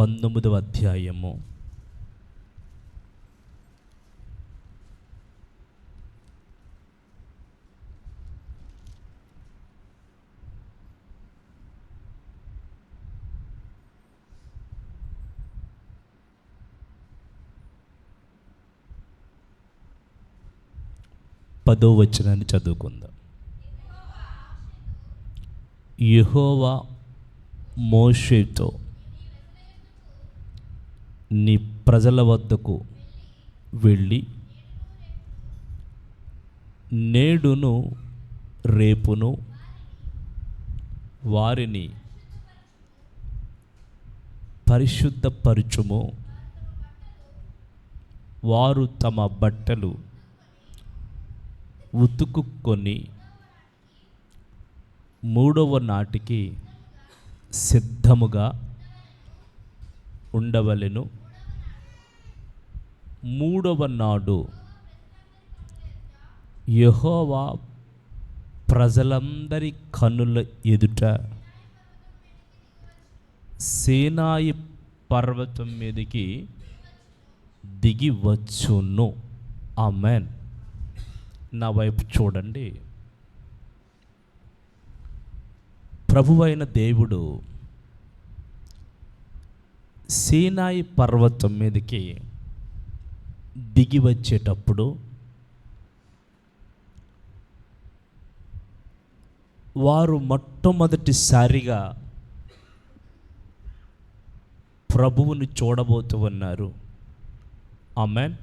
19వ అధ్యాయము 10వ వచనాన్ని చదువుకుందాం. యెహోవా మోషేతో, నీ ప్రజల వద్దకు వెళ్ళి నేడును రేపును వారిని పరిశుద్ధపరచుము, వారు తమ బట్టలు ఉతుకుకొని 3వ నాటికి సిద్ధముగా ఉండవలెను. 3వ నాడు యెహోవా ప్రజలందరి కన్నుల ఎదుట సీనాయి పర్వతం మీదకి దిగి వచ్చును. ఆమేన్. నా వైపు చూడండి. ప్రభువైన దేవుడు సీనాయి పర్వతం మీదకి దిగి వచ్చేటప్పుడు వారు మొట్టమొదటిసారిగా ప్రభువుని చూడబోతూ ఉన్నారు. ఆమేన్.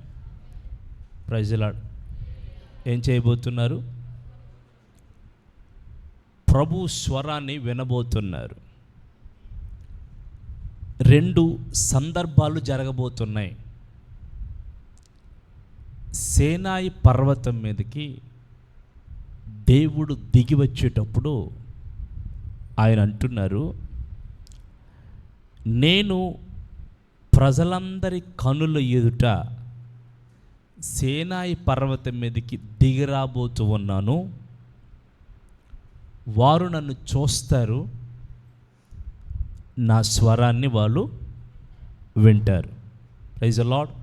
Praise the lord. ఏం చేయబోతున్నారు? ప్రభు స్వరాన్ని వినబోతున్నారు. 2 సందర్భాలు జరగబోతున్నాయి. సీనాయి పర్వతం మీదకి దేవుడు దిగి వచ్చేటప్పుడు ఆయన అంటున్నారు, నేను ప్రజలందరి కనుల ఎదుట సీనాయి పర్వతం మీదకి దిగిరాబోతూ ఉన్నాను. వారు నన్ను చూస్తారు, నా స్వరాన్ని వాళ్ళు వింటారు. Praise the lord.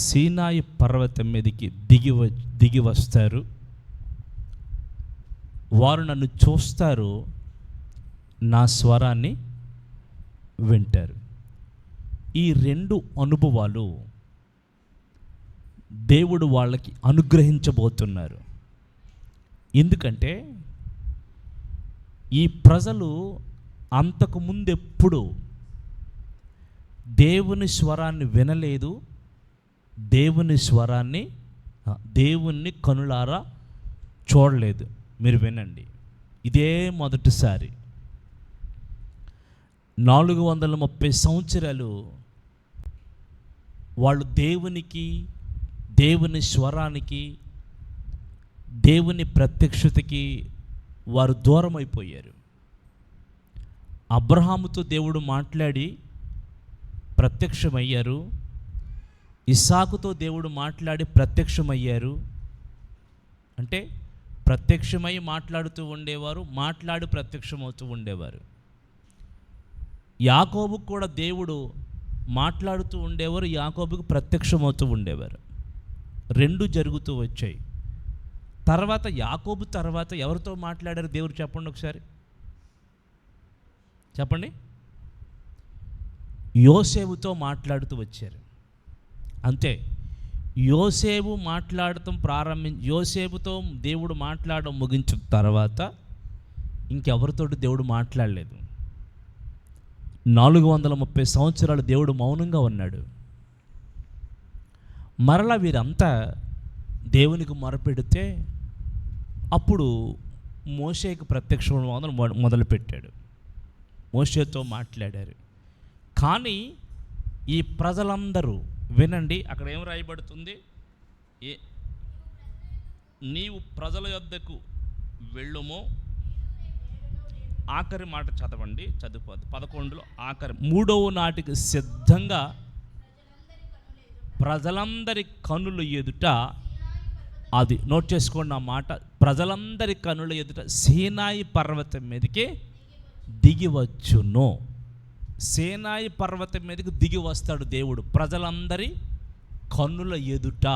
సీనాయి పర్వతం మీదకి దిగి వస్తారు. వారు నన్ను చూస్తారు, నా స్వరాన్ని వింటారు. ఈ 2 అనుభవాలు దేవుడు వాళ్ళకి అనుగ్రహించబోతున్నారు. ఎందుకంటే ఈ ప్రజలు అంతకుముందెప్పుడు దేవుని స్వరాన్ని వినలేదు, దేవుణ్ణి కనులారా చూడలేదు. మీరు వినండి, ఇదే మొదటిసారి. 430 సంవత్సరాలు వాళ్ళు దేవుని స్వరానికి, దేవుని ప్రత్యక్షతకి వారు దూరం అయిపోయారు. అబ్రహాముతో దేవుడు మాట్లాడి ప్రత్యక్షమయ్యారు. ఇస్సాకుతో దేవుడు మాట్లాడి ప్రత్యక్షమయ్యారు. అంటే ప్రత్యక్షమై మాట్లాడుతూ ఉండేవారు, మాట్లాడి ప్రత్యక్షమవుతూ ఉండేవారు. యాకోబుకు కూడా దేవుడు మాట్లాడుతూ ఉండేవారు, యాకోబుకు ప్రత్యక్షమవుతూ ఉండేవారు. 2 జరుగుతూ వచ్చాయి. తర్వాత యాకోబు తర్వాత ఎవరితో మాట్లాడారు దేవుడు? చెప్పండి ఒకసారి, చెప్పండి. యోసేపుతో మాట్లాడుతూ వచ్చారు. అంతే. యోసేపుతో దేవుడు మాట్లాడడం ముగించిన తర్వాత ఇంకెవరితోటి దేవుడు మాట్లాడలేదు. 430 సంవత్సరాలు దేవుడు మౌనంగా ఉన్నాడు. మరలా వీరంతా దేవునికి మొరపెడితే అప్పుడు మోషేకు ప్రత్యక్షం మొదలుపెట్టాడు. మోషేతో మాట్లాడారు. కానీ ఈ ప్రజలందరూ వినండి, అక్కడ ఏం రాయబడుతుంది? నీవు ప్రజల యొద్దకు వెళ్ళుము. ఆఖరి మాట చదవండి, చదువుకోదు 11లో ఆఖరి 3వ నాటికి సిద్ధంగా ప్రజలందరి కనుల ఎదుట, అది నోట్ చేసుకోండి ఆ మాట, ప్రజలందరి కనుల ఎదుట సీనాయి పర్వతం మీదకి దిగివచ్చును. సీనాయి పర్వతం మీదకి దిగి వస్తాడు దేవుడు ప్రజలందరి కన్నుల ఎదుట.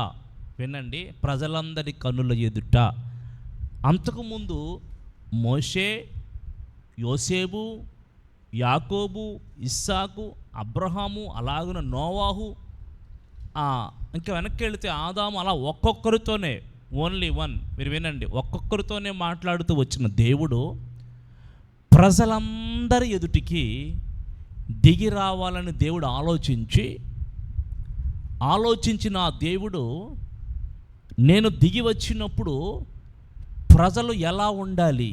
వినండి, ప్రజలందరి కన్నుల ఎదుట. అంతకుముందు మోషే, యోసేపు, యాకోబు, ఇస్సాకు, అబ్రహాము, అలాగున నోవాహు, ఇంకా వెనక్కి వెళితే ఆదాము, అలా ఒక్కొక్కరితోనే, ఓన్లీ వన్, మీరు వినండి, ఒక్కొక్కరితోనే మాట్లాడుతూ వచ్చిన దేవుడు ప్రజలందరి ఎదుటికి దిగి రావాలని దేవుడు ఆలోచించిన ఆ దేవుడు, నేను దిగి వచ్చినప్పుడు ప్రజలు ఎలా ఉండాలి,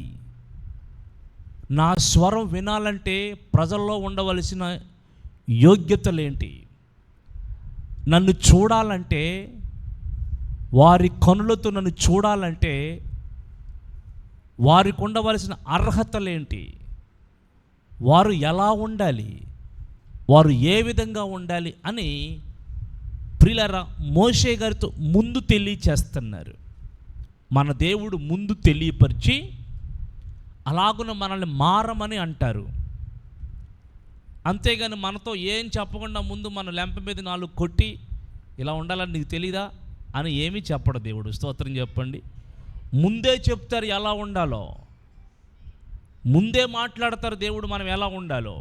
నా స్వరం వినాలంటే ప్రజల్లో ఉండవలసిన యోగ్యతలేంటి, నన్ను చూడాలంటే, వారి కనులతో నన్ను చూడాలంటే వారికి ఉండవలసిన అర్హతలేంటి, వారు ఎలా ఉండాలి, వారు ఏ విధంగా ఉండాలి అని ప్రియులారా మోషే గారితో ముందు తెలియచేస్తున్నారు. మన దేవుడు ముందు తెలియపరిచి అలాగున మనల్ని మారమని అంటారు. అంతేగాని మనతో ఏం చెప్పకుండా ముందు మన లెంప మీద 4 కొట్టి ఇలా ఉండాలని నీకు తెలీదా అని ఏమీ చెప్పడు దేవుడు. స్తోత్రం చెప్పండి. ముందే చెప్తారు ఎలా ఉండాలో, ముందే మాట్లాడతారు దేవుడు మనం ఎలా ఉండాలో.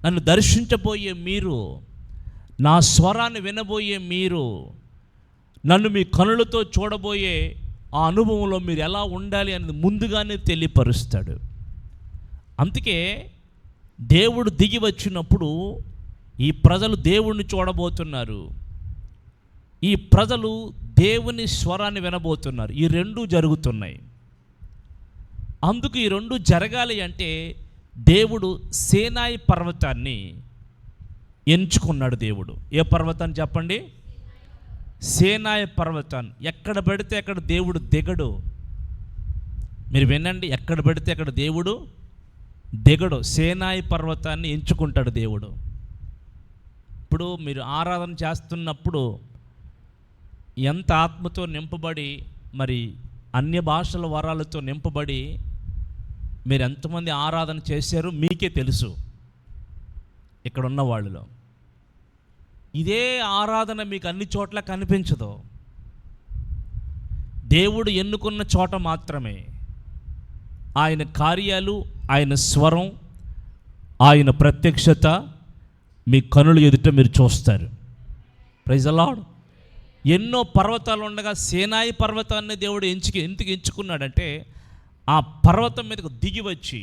నన్ను దర్శించబోయే మీరు, నా స్వరాన్ని వినబోయే మీరు, నన్ను మీ కనులతో చూడబోయే ఆ అనుభవంలో మీరు ఎలా ఉండాలి అనేది ముందుగానే తెలియపరుస్తాడు. అందుకే దేవుడు దిగి వచ్చినప్పుడు ఈ ప్రజలు దేవుణ్ణి చూడబోతున్నారు, ఈ ప్రజలు దేవుని స్వరాన్ని వినబోతున్నారు. ఈ రెండూ జరుగుతున్నాయి. అందుకు ఈ రెండు జరగాలి అంటే దేవుడు సీనాయి పర్వతాన్ని ఎంచుకున్నాడు. దేవుడు ఏ పర్వతాన్ని చెప్పండి? సీనాయి పర్వతాన్ని. ఎక్కడ పడితే అక్కడ దేవుడు దిగడు. మీరు వినండి, ఎక్కడ పడితే అక్కడ దేవుడు దిగడు. సీనాయి పర్వతాన్ని ఎంచుకుంటాడు దేవుడు. ఇప్పుడు మీరు ఆరాధన చేస్తున్నప్పుడు ఎంత ఆత్మతో నింపబడి, మరి అన్య భాషల వరాలతో నింపబడి మీరు ఎంతమంది ఆరాధన చేశారో మీకే తెలుసు. ఇక్కడ ఉన్న వాళ్ళలో ఇదే ఆరాధన మీకు అన్ని చోట్ల కనిపించదు. దేవుడు ఎన్నుకున్న చోట మాత్రమే ఆయన కార్యాలు, ఆయన స్వరం, ఆయన ప్రత్యక్షత మీ కనుల ఎదుట మీరు చూస్తారు. Praise the Lord. ఎన్నో పర్వతాలు ఉండగా సీనాయి పర్వతాన్ని దేవుడు ఎందుకు ఎంచుకున్నాడంటే ఆ పర్వతం మీదకు దిగి వచ్చి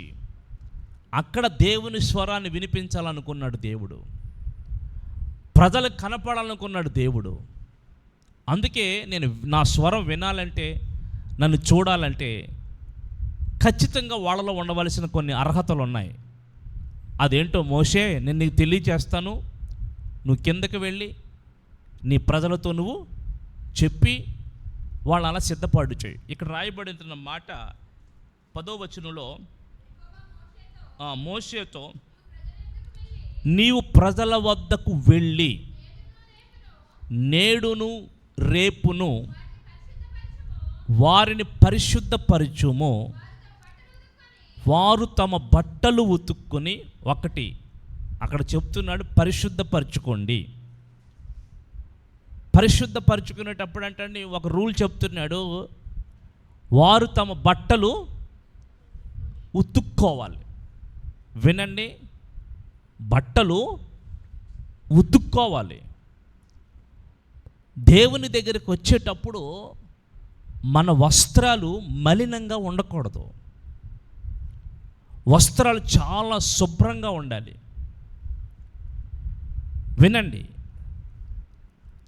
అక్కడ దేవుని స్వరాన్ని వినిపించాలనుకున్నాడు దేవుడు. ప్రజలకు కనపడాలనుకున్నాడు దేవుడు. అందుకే నేను నా స్వరం వినాలంటే, నన్ను చూడాలంటే ఖచ్చితంగా వాళ్ళలో ఉండవలసిన కొన్ని అర్హతలు ఉన్నాయి. అదేంటో మోషే నేను నీకు తెలియచేస్తాను, నువ్వు కిందకి వెళ్ళి నీ ప్రజలతో నువ్వు చెప్పి వాళ్ళు అలా సిద్ధపాటు చేయి. ఇక్కడ రాయబడిన మాట 10వ వచనంలో, మోషేతో నీవు ప్రజల వద్దకు వెళ్ళి నేడును రేపును వారిని పరిశుద్ధపరచుము, వారు తమ బట్టలు ఉతుక్కొని, ఒకటి అక్కడ చెప్తున్నాడు పరిశుద్ధపరచుకోండి. పరిశుద్ధపరచుకునేటప్పుడు అంటే ఒక రూల్ చెప్తున్నాడు, వారు తమ బట్టలు ఉతుక్కోవాలి. వినండి, బట్టలు ఉతుక్కోవాలి. దేవుని దగ్గరికి వచ్చేటప్పుడు మన వస్త్రాలు మలినంగా ఉండకూడదు. వస్త్రాలు చాలా శుభ్రంగా ఉండాలి. వినండి,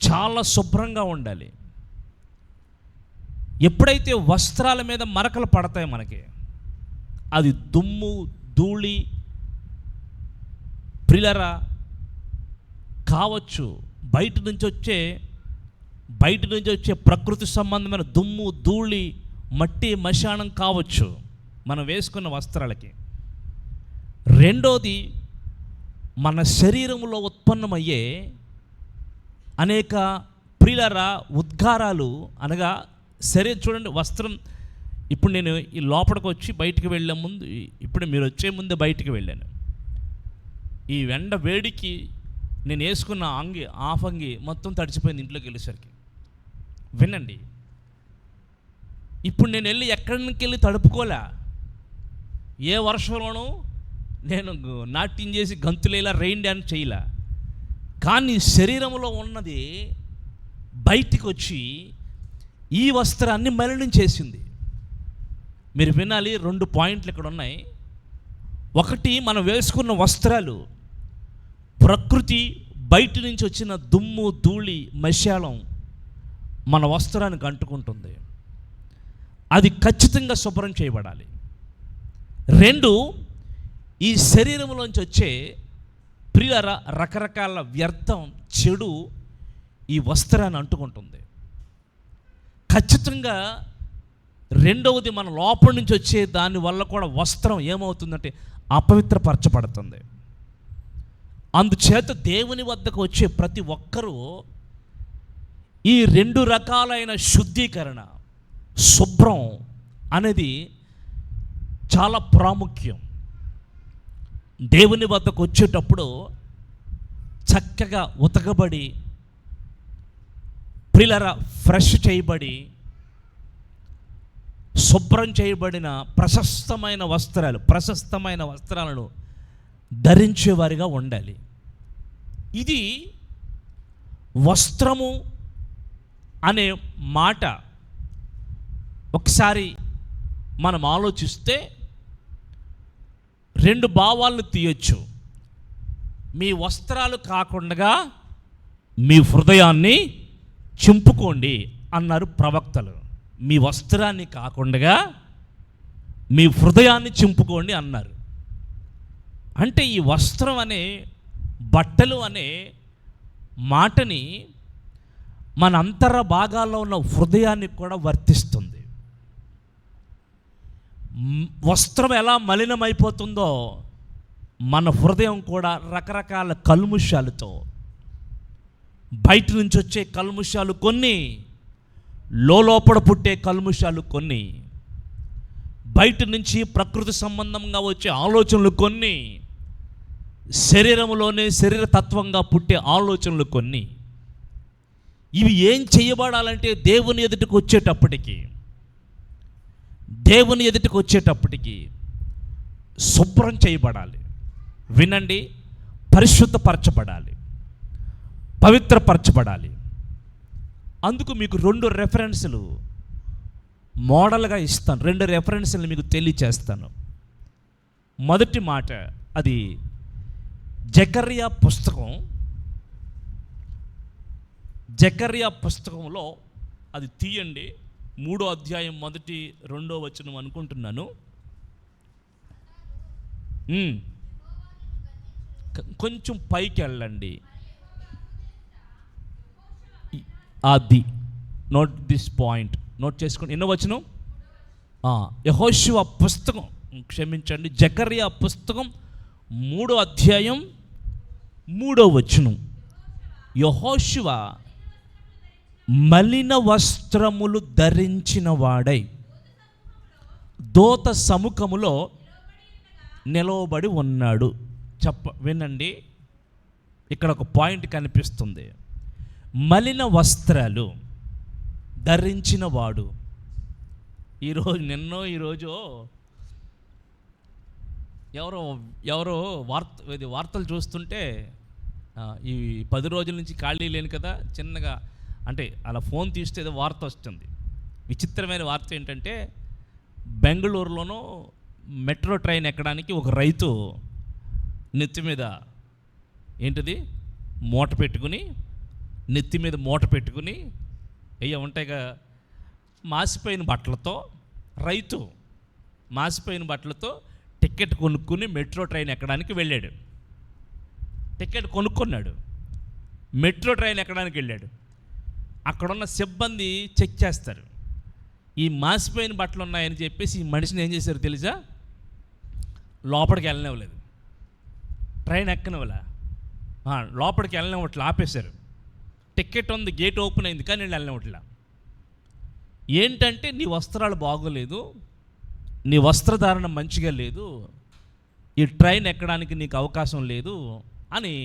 చాలా శుభ్రంగా ఉండాలి. ఎప్పుడైతే వస్త్రాల మీద మరకలు పడతాయి మనకి, అది దుమ్ము ధూళి ప్రిలరా కావచ్చు, బయట నుంచి వచ్చే బయట నుంచి వచ్చే ప్రకృతి సంబంధమైన దుమ్ము, ధూళి, మట్టి, మశానం కావచ్చు మనం వేసుకున్న వస్త్రాలకి. రెండోది, మన శరీరంలో ఉత్పన్నమయ్యే అనేక ప్రియులారా ఉద్గారాలు, అనగా చూడండి వస్త్రం. ఇప్పుడు నేను ఈ లోపలికి వచ్చి బయటికి వెళ్ళే ముందు, ఇప్పుడు మీరు వచ్చే ముందే బయటికి వెళ్ళాను. ఈ ఎండ వేడికి నేను వేసుకున్న హాఫ్ అంగి మొత్తం తడిచిపోయింది ఇంట్లోకి వెళ్ళేసరికి. వినండి, ఇప్పుడు నేను వెళ్ళి ఎక్కడికి వెళ్ళి తడుపుకోలే, ఏ వర్షంలోనూ నేను నాట్యం చేసి గంతులేలా రెయిన్ డ్యాన్స్ చేయలే. కానీ శరీరంలో ఉన్నది బయటికి వచ్చి ఈ వస్త్రాన్ని మలినం చేసింది. మీరు వినాలి, 2 పాయింట్లు ఇక్కడ ఉన్నాయి. ఒకటి, మనం వేసుకున్న వస్త్రాలు ప్రకృతి బయట నుంచి వచ్చిన దుమ్ము, ధూళి, మశాలం మన వస్త్రానికి అంటుకుంటుంది. అది ఖచ్చితంగా శుభ్రం చేయబడాలి. 2, ఈ శరీరంలోంచి వచ్చే ప్రియుల రకరకాల వ్యర్థం, చెడు ఈ వస్త్రాన్ని అంటుకుంటుంది. ఖచ్చితంగా రెండవది, మన లోపల నుంచి వచ్చే దానివల్ల కూడా వస్త్రం ఏమవుతుందంటే అపవిత్రపరచబడుతుంది. అందుచేత దేవుని వద్దకు వచ్చే ప్రతి ఒక్కరూ ఈ 2 రకాలైన శుద్ధీకరణ, శుభ్రం అనేది చాలా ప్రాముఖ్యం. దేవుని వద్దకు వచ్చేటప్పుడు చక్కగా ఉతకబడి, ప్రియులారా ఫ్రెష్ చేయబడి, శుభ్రం చేయబడిన ప్రశస్తమైన వస్త్రాలను ధరించేవారిగా ఉండాలి. ఇది వస్త్రము అనే మాట ఒకసారి మనం ఆలోచిస్తే 2 భావాలను తీయొచ్చు. మీ వస్త్రాలు కాకుండా మీ హృదయాన్ని చింపుకోండి అన్నారు ప్రవక్తలు. మీ వస్త్రాన్ని కాకుండా మీ హృదయాన్ని చింపుకోండి అన్నారు. అంటే ఈ వస్త్రం అనే, బట్టలు అనే మాటని మన అంతర భాగాల్లో ఉన్న హృదయాన్ని కూడా వర్తిస్తుంది. వస్త్రం ఎలా మలినమైపోతుందో మన హృదయం కూడా రకరకాల కల్ముషాలతో, బయట నుంచి వచ్చే కల్ముషాలు కొన్ని, లోపల పుట్టే కల్ముషాలు కొన్ని, బయట నుంచి ప్రకృతి సంబంధంగా వచ్చే ఆలోచనలు కొన్ని, శరీరంలోనే శరీరతత్వంగా పుట్టే ఆలోచనలు కొన్ని. ఇవి ఏం చేయబడాలంటే దేవుని ఎదుటికి వచ్చేటప్పటికి శుభ్రం చేయబడాలి. వినండి, పరిశుద్ధపరచబడాలి, పవిత్రపరచబడాలి. అందుకు మీకు 2 రెఫరెన్సులు మోడల్గా ఇస్తాను. 2 రెఫరెన్సులు మీకు తెలియచేస్తాను. మొదటి మాట, అది జకర్యా పుస్తకంలో అది తీయండి, 3వ అధ్యాయం 1, 2వ వచనం అనుకుంటున్నాను. కొంచెం పైకి వెళ్ళండి. అది నోట్ దిస్ పాయింట్, నోట్ చేసుకోండి. ఎన్నో వచనం? యెహోషువ పుస్తకం, క్షమించండి, జకర్యా పుస్తకం 3వ అధ్యాయం 3వ వచనం. యెహోషువ మలిన వస్త్రములు ధరించిన వాడై దూత సముఖములో నిలవబడి ఉన్నాడు. వినండి, ఇక్కడ ఒక పాయింట్ కనిపిస్తుంది. మలిన వస్త్రాలు ధరించిన వాడు. ఈరోజు ఎవరో వార్తలు చూస్తుంటే, ఈ 10 రోజుల నుంచి ఖాళీ లేను కదా, చిన్నగా అంటే అలా ఫోన్ తీస్తే ఏదో వార్త వస్తుంది. విచిత్రమైన వార్త ఏంటంటే, బెంగళూరులోనూ మెట్రో ట్రైన్ ఎక్కడానికి ఒక రైతు నెత్తి మీద నెత్తి మీద మూట పెట్టుకుని ఉంటాయిగా, మాసిపోయిన బట్టలతో టికెట్ కొనుక్కుని మెట్రో ట్రైన్ ఎక్కడానికి వెళ్ళాడు. టికెట్ కొనుక్కున్నాడు, మెట్రో ట్రైన్ ఎక్కడానికి వెళ్ళాడు. అక్కడున్న సిబ్బంది చెక్ చేస్తారు. ఈ మాసిపోయిన బట్టలు ఉన్నాయని చెప్పేసి ఈ మనిషిని ఏం చేశారు తెలుసా? లోపలికి వెళ్ళనివ్వలేదు, ట్రైన్ ఎక్కనివ్వలే, లోపలికి వెళ్ళనివ్వట్లా, ఆపేశారు. టికెట్ ఉంది, గేట్ ఓపెన్ అయింది, కానీ నేను వెళ్ళనివ్వట్లా. ఏంటంటే నీ వస్త్రాలు బాగోలేదు, నీ వస్త్రధారణ మంచిగా లేదు, ఈ ట్రైన్ ఎక్కడానికి నీకు అవకాశం లేదు అని,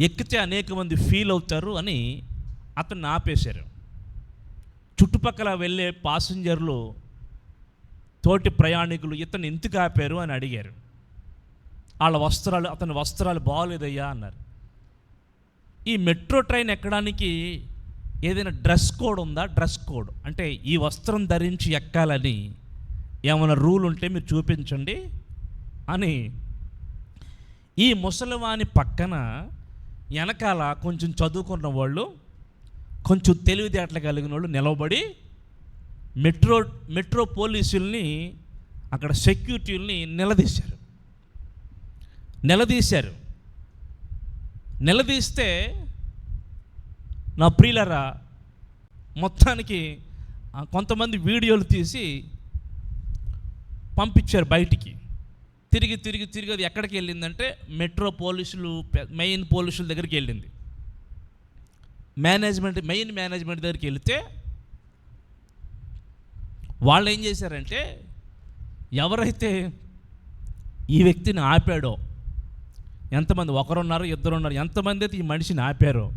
ఎక్కితే అనేక మంది ఫీల్ అవుతారు అని అతన్ని ఆపేశారు. చుట్టుపక్కల వెళ్ళే పాసింజర్లు, తోటి ప్రయాణికులు ఇతను ఎందుకు ఆపారు అని అడిగారు. వాళ్ళ వస్త్రాలు, అతని వస్త్రాలు బాగోలేదయ్యా అన్నారు. ఈ మెట్రో ట్రైన్ ఎక్కడానికి ఏదైనా డ్రెస్ కోడ్ ఉందా? డ్రెస్ కోడ్ అంటే ఈ వస్త్రం ధరించి ఎక్కాలని ఏమైనా రూల్ ఉంటే మీరు చూపించండి అని ఈ ముసలివాని పక్కన వెనకాల కొంచెం చదువుకున్న వాళ్ళు, కొంచెం తెలివితేటలు కలిగిన వాళ్ళు నిలబడి మెట్రో పోలీసుల్ని, అక్కడ సెక్యూరిటీని నిలదీస్తే నా ప్రియులరా, మొత్తానికి కొంతమంది వీడియోలు తీసి పంపించారు బయటికి. తిరిగి అది ఎక్కడికి వెళ్ళిందంటే మెట్రో పోలీసులు, మెయిన్ పోలీసుల దగ్గరికి వెళ్ళింది. మెయిన్ మేనేజ్మెంట్ దగ్గరికి వెళితే వాళ్ళు ఏం చేశారంటే, ఎవరైతే ఈ వ్యక్తిని ఆపాడో, ఎంతమంది, ఒకరున్నారు, ఇద్దరున్నారు, ఎంతమంది అయితే ఈ మనిషిని ఆపారో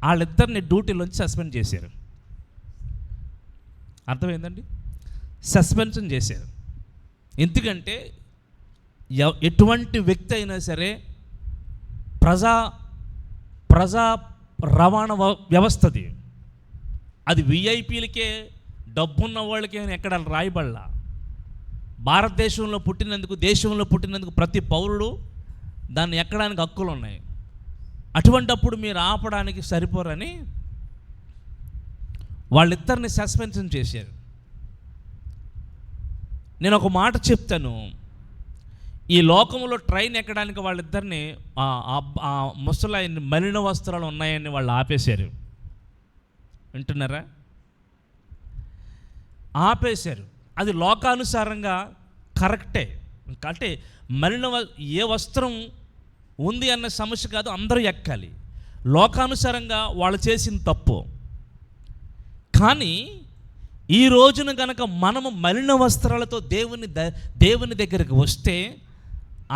వాళ్ళిద్దరిని డ్యూటీలోంచి సస్పెండ్ చేశారు. అర్థమైందండి? సస్పెన్షన్ చేశారు. ఎందుకంటే ఎటువంటి వ్యక్తి అయినా సరే ప్రజా రవాణా వ్యవస్థది, అది విఐపీలకే, డబ్బున్న వాళ్ళకే అని ఎక్కడ రాయబడలా. భారతదేశంలో పుట్టినందుకు, దేశంలో పుట్టినందుకు ప్రతి పౌరుడు దాన్ని ఎక్కడానికి హక్కులు ఉన్నాయి. అటువంటప్పుడు మీరు ఆపడానికి సరిపోరని వాళ్ళిద్దరిని సస్పెన్షన్ చేశారు. నేను ఒక మాట చెప్తాను, ఈ లోకంలో ట్రైన్ ఎక్కడానికి వాళ్ళిద్దరిని, ముసలాయన్ని మలిన వస్త్రాలు ఉన్నాయని వాళ్ళు ఆపేశారు. వింటున్నారా? ఆపేశారు. అది లోకానుసారంగా కరెక్టే. అంటే ఏ వస్త్రం ఉంది అన్న సమస్య కాదు, అందరూ ఎక్కాలి. లోకానుసారంగా వాళ్ళు చేసిన తప్పు. కానీ ఈ రోజున కనుక మనము మలిన వస్త్రాలతో దేవుని దగ్గరికి వస్తే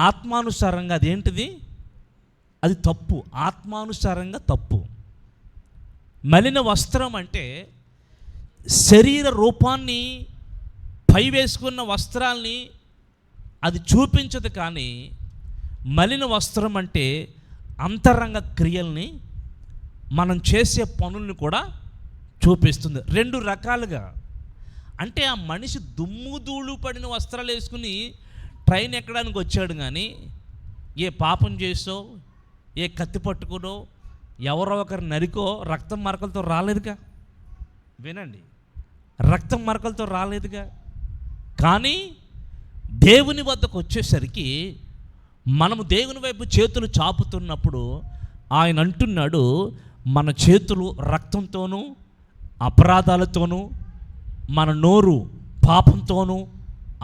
ఆత్మానుసారంగా అదేంటిది? అది తప్పు. ఆత్మానుసారంగా తప్పు. మలిన వస్త్రం అంటే శరీర రూపాన్ని, పై వేసుకున్న వస్త్రాల్ని అది చూపించదు. కానీ మలిన వస్త్రం అంటే అంతరంగ క్రియల్ని, మనం చేసే పనుల్ని కూడా చూపిస్తుంది. రెండు రకాలుగా. అంటే ఆ మనిషి దుమ్ము ధూళి పడిన వస్త్రాలు వేసుకుని ట్రైన్ ఎక్కడానికి వచ్చాడు, కానీ ఏ పాపం చేసో, ఏ కత్తి పట్టుకునో, ఎవరో ఒకరు నరికో రక్తం మరకలతో రాలేదుగా. వినండి, రక్తం మరకలతో రాలేదుగా. కానీ దేవుని వద్దకు వచ్చేసరికి మనము దేవుని వైపు చేతులు చాపుతున్నప్పుడు ఆయన అంటున్నాడు, మన చేతులు రక్తంతోనూ, అపరాధాలతోనూ, మన నోరు పాపంతోనూ,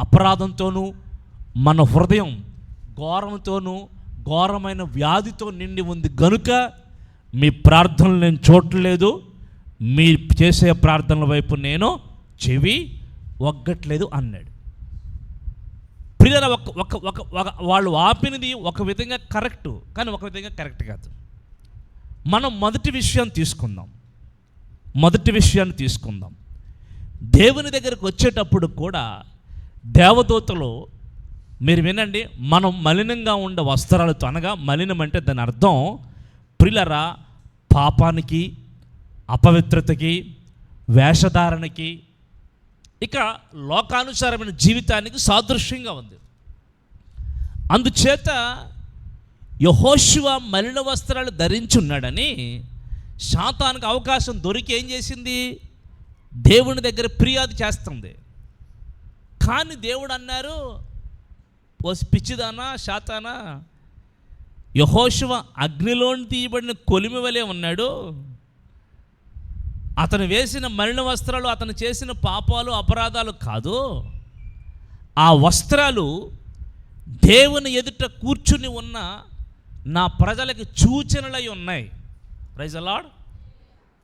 అపరాధంతోనూ, మన హృదయం ఘోరంతోనూ, ఘోరమైన వ్యాధితో నిండి ఉంది గనుక మీ ప్రార్థనలు నేను చూడలేదు, మీ చేసే ప్రార్థనల వైపు నేను చెవి ఒగ్గట్లేదు అన్నాడు. ప్రియులారా, వాళ్ళు ఆపినది ఒక విధంగా కరెక్టు, కానీ ఒక విధంగా కరెక్ట్ కాదు. మనం మొదటి విషయాన్ని తీసుకుందాం. దేవుని దగ్గరకు వచ్చేటప్పుడు కూడా దేవదూతలు, మీరు వినండి, మనం మలినంగా ఉండే వస్త్రాలతో, అనగా మలినం అంటే దాని అర్థం ప్రియులారా పాపానికి, అపవిత్రతకి, వేషధారణకి, ఇక లోకానుసారమైన జీవితానికి సాదృశ్యంగా ఉంది. అందుచేత యెహోషువ మలిన వస్త్రాలు ధరించున్నాడని సాతానుకు అవకాశం దొరికి ఏం చేసింది? దేవుని దగ్గర ఫిర్యాదు చేస్తుంది. కానీ దేవుడు అన్నారు, ఓ పిచ్చిదానా, సాతానా, యెహోషువ అగ్నిలోని తీయబడిన కొలిమి వలె ఉన్నాడు, అతను వేసిన మలిన వస్త్రాలు అతను చేసిన పాపాలు అపరాధాలు కాదు. ఆ వస్త్రాలు దేవుని ఎదుట కూర్చుని ఉన్న నా ప్రజలకి సూచనలై ఉన్నాయి. Praise the Lord.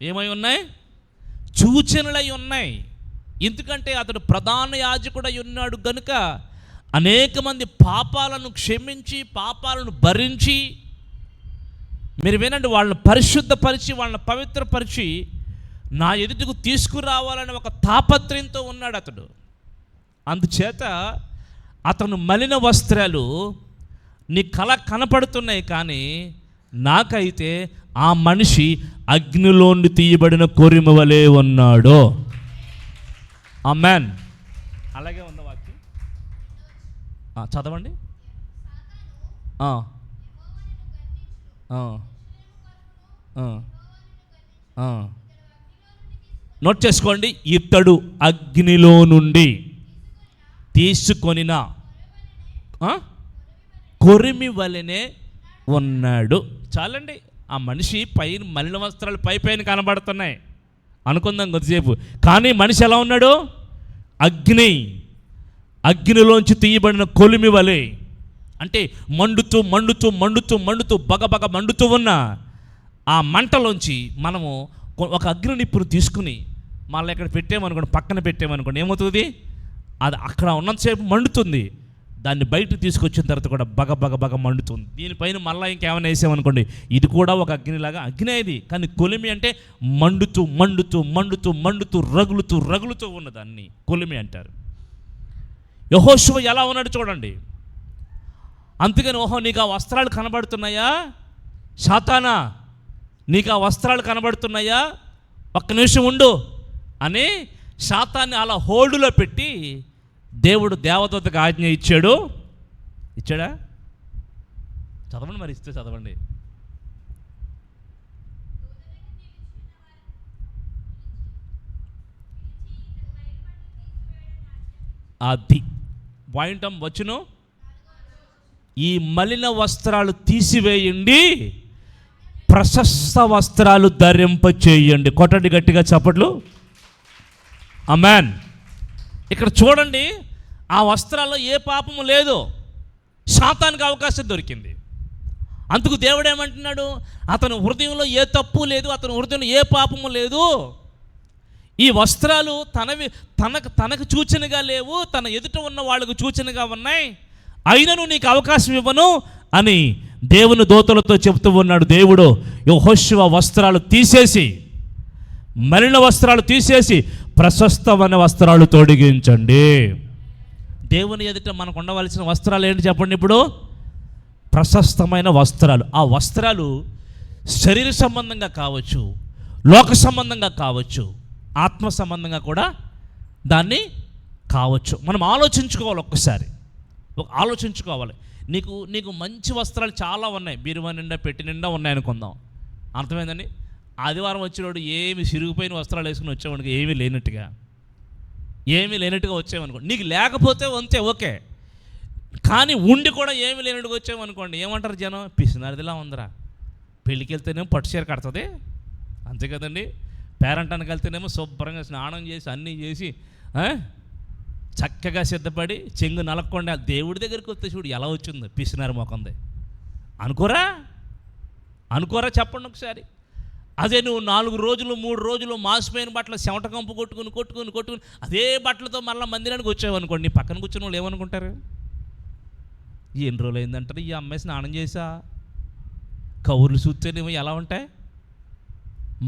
ఏమై ఉన్నాయి? సూచనలై ఉన్నాయి. ఎందుకంటే అతడు ప్రధాన యాజకుడై ఉన్నాడు గనుక అనేక మంది పాపాలను క్షమించి పాపాలను భరించి, మీరు వినండి, వాళ్ళని పరిశుద్ధపరిచి వాళ్ళని పవిత్రపరిచి నా ఎదుటకు తీసుకురావాలని ఒక తాపత్రయంతో ఉన్నాడు అతడు. అందుచేత అతను మలిన వస్త్రాలు నీ కళ కనపడుతున్నాయి, కానీ నాకైతే ఆ మనిషి అగ్నిలోండి తీయబడిన కొరిమ వలె ఉన్నాడు. ఆమేన్. అలాగే ఉన్న వాక్యం చదవండి. నోట్ చేసుకోండి. ఇతడు అగ్నిలో నుండి తీసుకొనిన కొరిమి వలెనే ఉన్నాడు. చాలండి. ఆ మనిషి పైన మలిన వస్త్రాలు పైన కనబడుతున్నాయి అనుకుందాం కొద్దిసేపు, కానీ మనిషి ఎలా ఉన్నాడు? అగ్నిలోంచి తీయబడిన కొలిమి వలె. అంటే మండుతూ మండుతూ మండుతూ మండుతూ బగబగ మండుతూ ఉన్న ఆ మంటలోంచి మనము ఒక అగ్ని నిప్పును తీసుకుని మళ్ళీ ఇక్కడ పెట్టామనుకోండి, పక్కన పెట్టామనుకోండి, ఏమవుతుంది? అది అక్కడ ఉన్నంతసేపు మండుతుంది, దాన్ని బయటకు తీసుకొచ్చిన తర్వాత కూడా బగ మండుతుంది. దీనిపైన మళ్ళీ ఇంకేమైనా వేసామనుకోండి, ఇది కూడా ఒక అగ్నిలాగా. అగ్ని ఇది, కానీ కొలిమి అంటే మండుతూ మండుతూ మండుతూ మండుతూ రగులుతూ రగులుతూ ఉన్నదాన్ని కొలిమి అంటారు. యెహోషువ ఎలా ఉన్నాడు చూడండి. అందుకని ఓహో నీకు ఆ వస్త్రాలు కనబడుతున్నాయా సాతానా, నీకు ఆ వస్త్రాలు కనబడుతున్నాయా, ఒక్క నిమిషం ఉండు అని సాతాన్ని అలా హోల్డ్లో పెట్టి దేవుడు దేవదూతకు ఆజ్ఞ ఇచ్చాడా? చదవండి, మరి ఇస్తే చదవండి. అది పాయింట్ వచ్చును. ఈ మలిన వస్త్రాలు తీసివేయండి, ప్రశస్త వస్త్రాలు ధరింప చేయండి. కొట్టండి గట్టిగా చప్పట్లు. ఆమేన్. ఇక్కడ చూడండి, ఆ వస్త్రాల్లో ఏ పాపము లేదు, సాతానికి అవకాశం దొరికింది. అందుకు దేవుడు ఏమంటున్నాడు? అతని హృదయంలో ఏ తప్పు లేదు, అతని హృదయంలో ఏ పాపము లేదు. ఈ వస్త్రాలు తనకు సూచనగా లేవు, తన ఎదుట ఉన్న వాళ్ళకు సూచనగా ఉన్నాయి, అయినను నీకు అవకాశం ఇవ్వను అని దేవుని దూతలతో చెబుతూ ఉన్నాడు దేవుడు. యెహోషువ వస్త్రాలు తీసేసి, మలిన వస్త్రాలు తీసేసి ప్రశస్తమైన వస్త్రాలు తొడిగించండి. దేవుని ఎదుట మనకు ఉండవలసిన వస్త్రాలు ఏంటి చెప్పండి ఇప్పుడు? ప్రశస్తమైన వస్త్రాలు. ఆ వస్త్రాలు శరీర సంబంధంగా కావచ్చు, లోక సంబంధంగా కావచ్చు, ఆత్మ సంబంధంగా కూడా దాన్ని కావచ్చు. మనం ఆలోచించుకోవాలి, ఒక్కసారి ఆలోచించుకోవాలి. నీకు మంచి వస్త్రాలు చాలా ఉన్నాయి, బీరువా నిండా పెట్టి నిండా ఉన్నాయి అనుకుందాం. అర్థమైందండి? ఆదివారం వచ్చినోడు ఏమి సిరిగిపోయిన వస్త్రాలు వేసుకుని వచ్చామనుకో, ఏమీ లేనట్టుగా వచ్చామనుకో, నీకు లేకపోతే అంతే ఓకే, కానీ ఉండి కూడా ఏమీ లేనట్టుగా వచ్చామనుకోండి, ఏమంటారు జనం? పిసినారిదిలా ఉందిరా. పెళ్ళికి వెళ్తేనేమో పట్టు చీర కడుతుంది, అంతే కదండి. పేరంటానికి వెళ్తేనేమో శుభ్రంగా స్నానం చేసి అన్నీ చేసి చక్కగా సిద్ధపడి చెంగు నలక్కుండా దేవుడి దగ్గరికి వస్తే చూడు ఎలా వచ్చిందో, పిసినారి మొకంది అనుకోరా చెప్పండి ఒకసారి. అదే నువ్వు 4 రోజులు 3 రోజులు మాసిపోయిన బట్టలు చెమట కంపు కొట్టుకుని అదే బట్టలతో మళ్ళీ మందిరానికి వచ్చావనుకోండి, నీ పక్కన కూర్చున్న వాళ్ళు ఏమనుకుంటారు? ఎన్ని రోజులు అయిందంటారు, ఈ అమ్మాయి స్నానం చేసా. కౌర్లు చూస్తేనేమో ఎలా ఉంటాయి,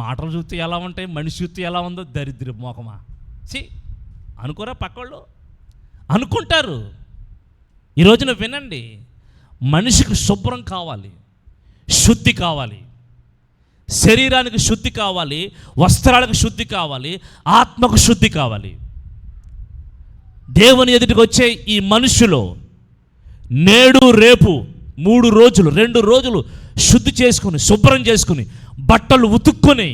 మాటలు చూస్తే ఎలా ఉంటాయి, మనిషి చూస్తే ఎలా ఉందో, దరిద్ర మోకమా అనుకోరా? పక్కళ్ళు అనుకుంటారు. ఈ రోజున వినండి, మనిషికి శుభ్రం కావాలి, శుద్ధి కావాలి, శరీరానికి శుద్ధి కావాలి, వస్త్రాలకు శుద్ధి కావాలి, ఆత్మకు శుద్ధి కావాలి. దేవుని ఎదుటికి వచ్చే ఈ మనుషులు నేడు రేపు 3 రోజులు 2 రోజులు శుద్ధి చేసుకుని శుభ్రం చేసుకుని బట్టలు ఉతుక్కుని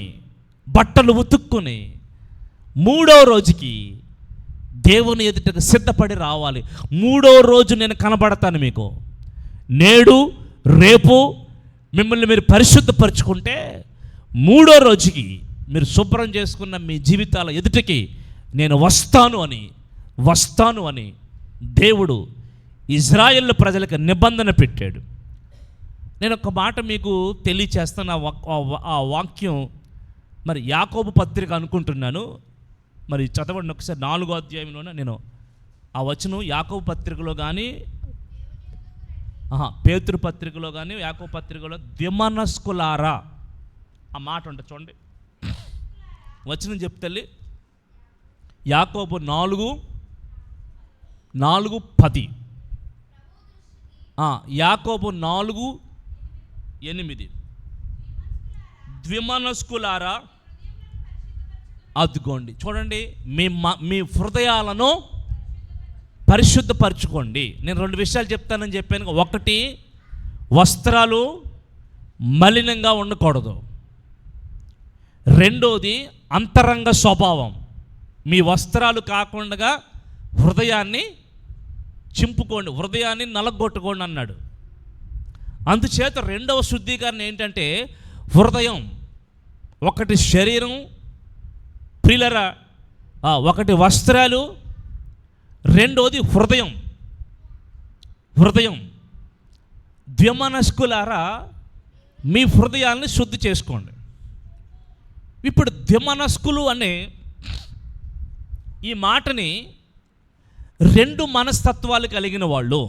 3వ రోజుకి దేవుని ఎదుటకు సిద్ధపడి రావాలి. 3వ రోజు నేను కనబడతాను మీకు. నేడు రేపు మిమ్మల్ని మీరు పరిశుద్ధపరచుకుంటే 3వ రోజుకి మీరు శుభ్రం చేసుకున్న మీ జీవితాల ఎదుటికి నేను వస్తాను అని దేవుడు ఇజ్రాయేల్ ప్రజలకు నిబంధన పెట్టాడు. నేను ఒక మాట మీకు తెలియచేస్తాను. ఆ వాక్యం మరి యాకోబు పత్రిక అనుకుంటున్నాను. మరి చదవండి ఒకసారి 4వ అధ్యాయంలోనే నేను ఆ వచనం యాకోబు పత్రికలో కానీ పేతురు పత్రికలో కానీ యాకోబు పత్రికలో ద్విమనస్కులారా ఆ మాట ఉంటుంది చూడండి. వచనం చెప్తల్లి యాకోబు 4:10 యాకోబు 4:8 ద్విమనస్కులారా అదుకోండి. చూడండి, మీ హృదయాలను పరిశుద్ధపరచుకోండి. నేను 2 విషయాలు చెప్తానని చెప్పాను. ఒకటి, వస్త్రాలు మలినంగా ఉండకూడదు. రెండోది, అంతరంగ స్వభావం. మీ వస్త్రాలు కాకుండా హృదయాన్ని చింపుకోండి, హృదయాన్ని నలగొట్టుకోండి అన్నాడు. అందుచేత రెండవ శుద్ధీకరణ ఏంటంటే హృదయం. ఒకటి శరీరం ప్రియులరా, ఒకటి వస్త్రాలు, రెండోది హృదయం. ద్విమనస్కులారా మీ హృదయాన్ని శుద్ధి చేసుకోండి. ఇప్పుడు ద్విమనస్కులు అనే ఈ మాటని 2 మనస్తత్వాలు కలిగిన వాళ్ళు,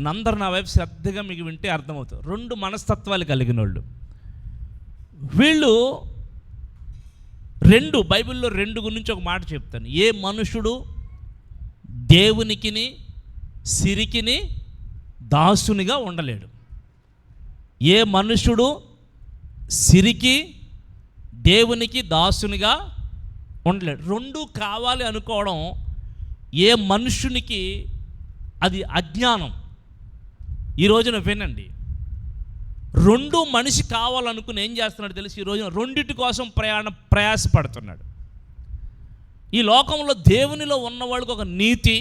నందరు నా వైపు శ్రద్ధగా మీకు వింటే అర్థమవుతుంది. 2 మనస్తత్వాలు కలిగిన వాళ్ళు వీళ్ళు. బైబిల్లో 2 గురించి ఒక మాట చెప్తాను. ఏ మనుషుడు దేవునికిని సిరికిని దాసునిగా ఉండలేడు. ఏ మనుషుడు సిరికి దేవునికి దాసునిగా ఉండలేడు. 2 కావాలి అనుకోవడం ఏ మనుషునికి అది అజ్ఞానం. ఈ రోజున వినండి, 2 మనిషి కావాలనుకుని ఏం చేస్తున్నాడు తెలిసి ఈ రోజున 2 కోసం ప్రయాసపడుతున్నాడు. ఈ లోకంలో దేవునిలో ఉన్నవాళ్ళకి ఒక నీతి,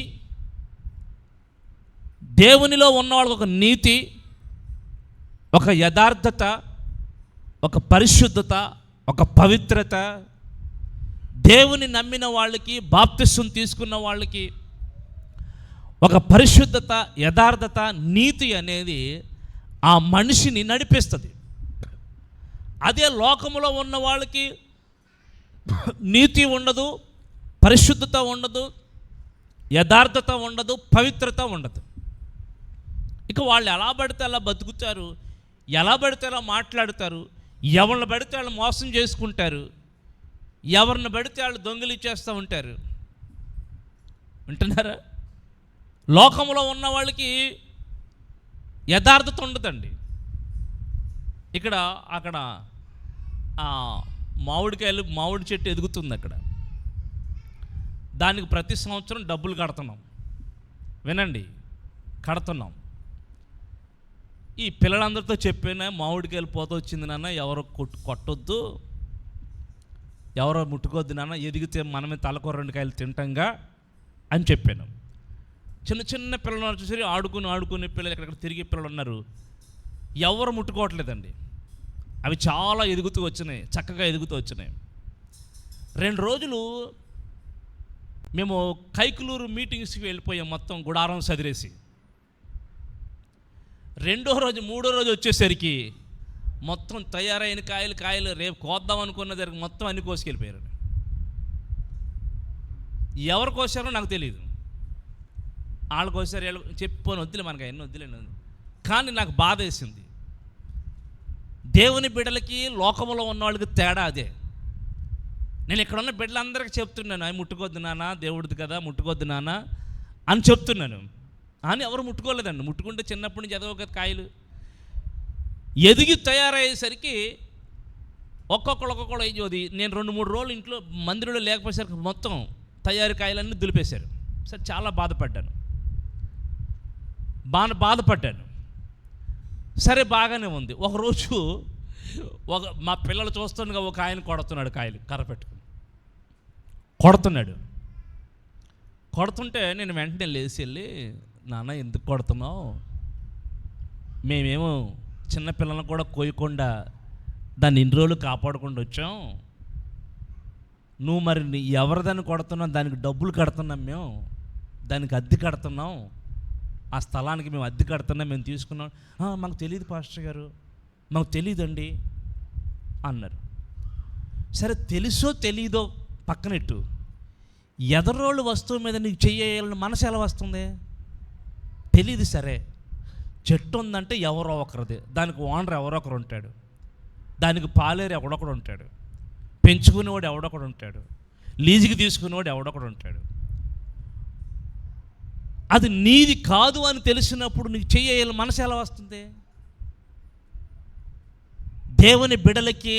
ఒక యథార్థత, ఒక పరిశుద్ధత, ఒక పవిత్రత, దేవుని నమ్మిన వాళ్ళకి, బాప్తిస్వం తీసుకున్న వాళ్ళకి ఒక పరిశుద్ధత, యథార్థత, నీతి అనేది ఆ మనిషిని నడిపిస్తుంది. అదే లోకంలో ఉన్న వాళ్ళకి నీతి ఉండదు, పరిశుద్ధత ఉండదు, యథార్థత ఉండదు, పవిత్రత ఉండదు. ఇక వాళ్ళు ఎలా పడితే అలా బతుకుతారు, ఎలా పడితే అలా మాట్లాడతారు, ఎవరిని పడితే వాళ్ళు మోసం చేసుకుంటారు, ఎవరిని పడితే వాళ్ళు దొంగిలిచ్చేస్తూ ఉంటారు. వింటున్నారా? లోకంలో ఉన్న వాళ్ళకి యథార్థత ఉండదండి. అక్కడ మామిడి చెట్టు ఎదుగుతుంది. అక్కడ దానికి ప్రతి సంవత్సరం డబ్బులు కడుతున్నాం. వినండి, కడుతున్నాం. ఈ పిల్లలందరితో చెప్పినా మామిడికాయలు పోత వచ్చింది నాన్న, ఎవరో కొట్టొద్దు, ఎవరో ముట్టుకోవద్దు నాన్న, ఎదిగితే మనమే తలకు 2 కాయలు తింటాంగా అని చెప్పాను. చిన్న పిల్లలు చూసి ఆడుకునే పిల్లలు ఎక్కడెక్కడ తిరిగే పిల్లలు ఉన్నారు, ఎవరు ముట్టుకోవట్లేదండి. అవి చాలా చక్కగా ఎదుగుతూ వచ్చినాయి. 2 రోజులు మేము కైకులూరు మీటింగ్స్కి వెళ్ళిపోయాం, మొత్తం గుడారం సదిరేసి. 2వ రోజు 3వ రోజు వచ్చేసరికి మొత్తం తయారైన కాయలు రేపు కోద్దాం అనుకున్న దగ్గర మొత్తం అన్ని కోసుకెళ్ళిపోయారు. ఎవరు కోసారో నాకు తెలియదు. వాళ్ళు కోసారు, వీళ్ళు చెప్పని వద్దులే, మనకు ఎన్ని వద్దులేను. కానీ నాకు బాధ వేసింది. దేవుని బిడ్డలకి లోకంలో ఉన్న వాళ్ళకి తేడా అదే. నేను ఇక్కడ ఉన్న బిడ్డలందరికీ చెప్తున్నాను, అవి ముట్టుకోద్దు నాన్న, దేవుడిది కదా, ముట్టుకోద్దు నాన్న అని చెప్తున్నాను. అని ఎవరు ముట్టుకోలేదండి. ముట్టుకుంటే చిన్నప్పటి నుంచి ఎదగొక కాయలు ఎదిగి తయారయ్యేసరికి ఒక్కొక్కళ్ళు అయ్యేది. నేను 2-3 రోజులు ఇంట్లో మందిరంలో లేకపోయేసరికి మొత్తం తయారు కాయలన్నీ దులిపేశారు. సరే, చాలా బాధపడ్డాను. సరే, బాగానే ఉంది. ఒకరోజు మా పిల్లలు చూస్తుండగా ఒక ఆయన కొడుతున్నాడు, కాయలు కర్ర పెట్టుకుని కొడుతుంటే నేను వెంటనే లేచి వెళ్ళి, నాన్న ఎందుకు కొడుతున్నావు? మేమేమో చిన్నపిల్లలను కూడా కోయకుండా దాన్ని ఇన్ని రోజులు కాపాడుకుంటూ వచ్చాం. నువ్వు మరి ఎవరిదాన్ని కొడుతున్నావు, దానికి డబ్బులు కడుతున్నాం, మేము దానికి అద్దె కడుతున్నాం, ఆ స్థలానికి మేము అద్దె కడుతున్నాం, మేము తీసుకున్నాం. మాకు తెలియదు పాస్టర్ గారు, మాకు తెలియదండి అన్నారు. సరే, తెలుసో తెలీదో పక్కనెట్టు, ఎదరోళ్ళు వస్తువు మీద నీకు చెయ్యాలని మనసు ఎలా వస్తుంది? తెలీదు. సరే, చెట్టు ఉందంటే ఎవరో ఒకరిది, దానికి ఓనర్ ఎవరో ఒకరు ఉంటాడు, దానికి పాలేరు ఎవడొకడు ఉంటాడు, పెంచుకునేవాడు ఎవడొకడు ఉంటాడు, లీజుకి తీసుకునేవాడు ఎవడొకడు ఉంటాడు. అది నీది కాదు అని తెలిసినప్పుడు నీకు చెయ్యాలని మనసు ఎలా వస్తుంది? దేవుని బిడలకి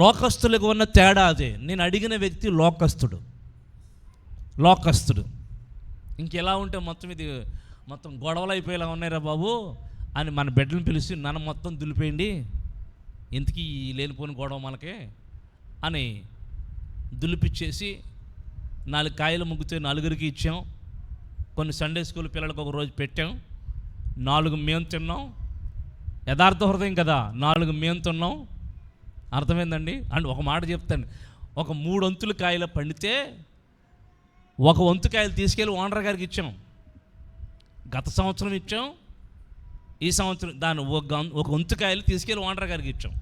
లోకస్తులకు ఉన్న తేడా అదే. నేను అడిగిన వ్యక్తి లోకస్తుడు. ఇంకెలా ఉంటే మొత్తం గొడవలు అయిపోయేలా ఉన్నాయిరా బాబు అని మన బిడ్డలను పిలిచి నన్ను మొత్తం దులిపేయండి, ఎందుకు ఈ లేనిపోని గొడవ మనకే అని దులిపిచ్చేసి 4 కాయలు ముగ్గితే 4గురికి ఇచ్చాం. కొన్ని సండే స్కూల్ పిల్లలకు ఒక రోజు పెట్టాం, 4 మేము తిన్నాం. యథార్థ హృదయం కదా, 4 మేము తిన్నాం. అర్థమైందండి? అండ్ ఒక మాట చెప్తాను, ఒక 3 వంతుల కాయలు పండితే 1 వంతు కాయలు తీసుకెళ్ళి ఓనర్ గారికి ఇచ్చాం. గత సంవత్సరం ఇచ్చాం, ఈ సంవత్సరం దాన్ని 1 వంతు కాయలు తీసుకెళ్ళి ఓనర్ గారికి ఇచ్చాం.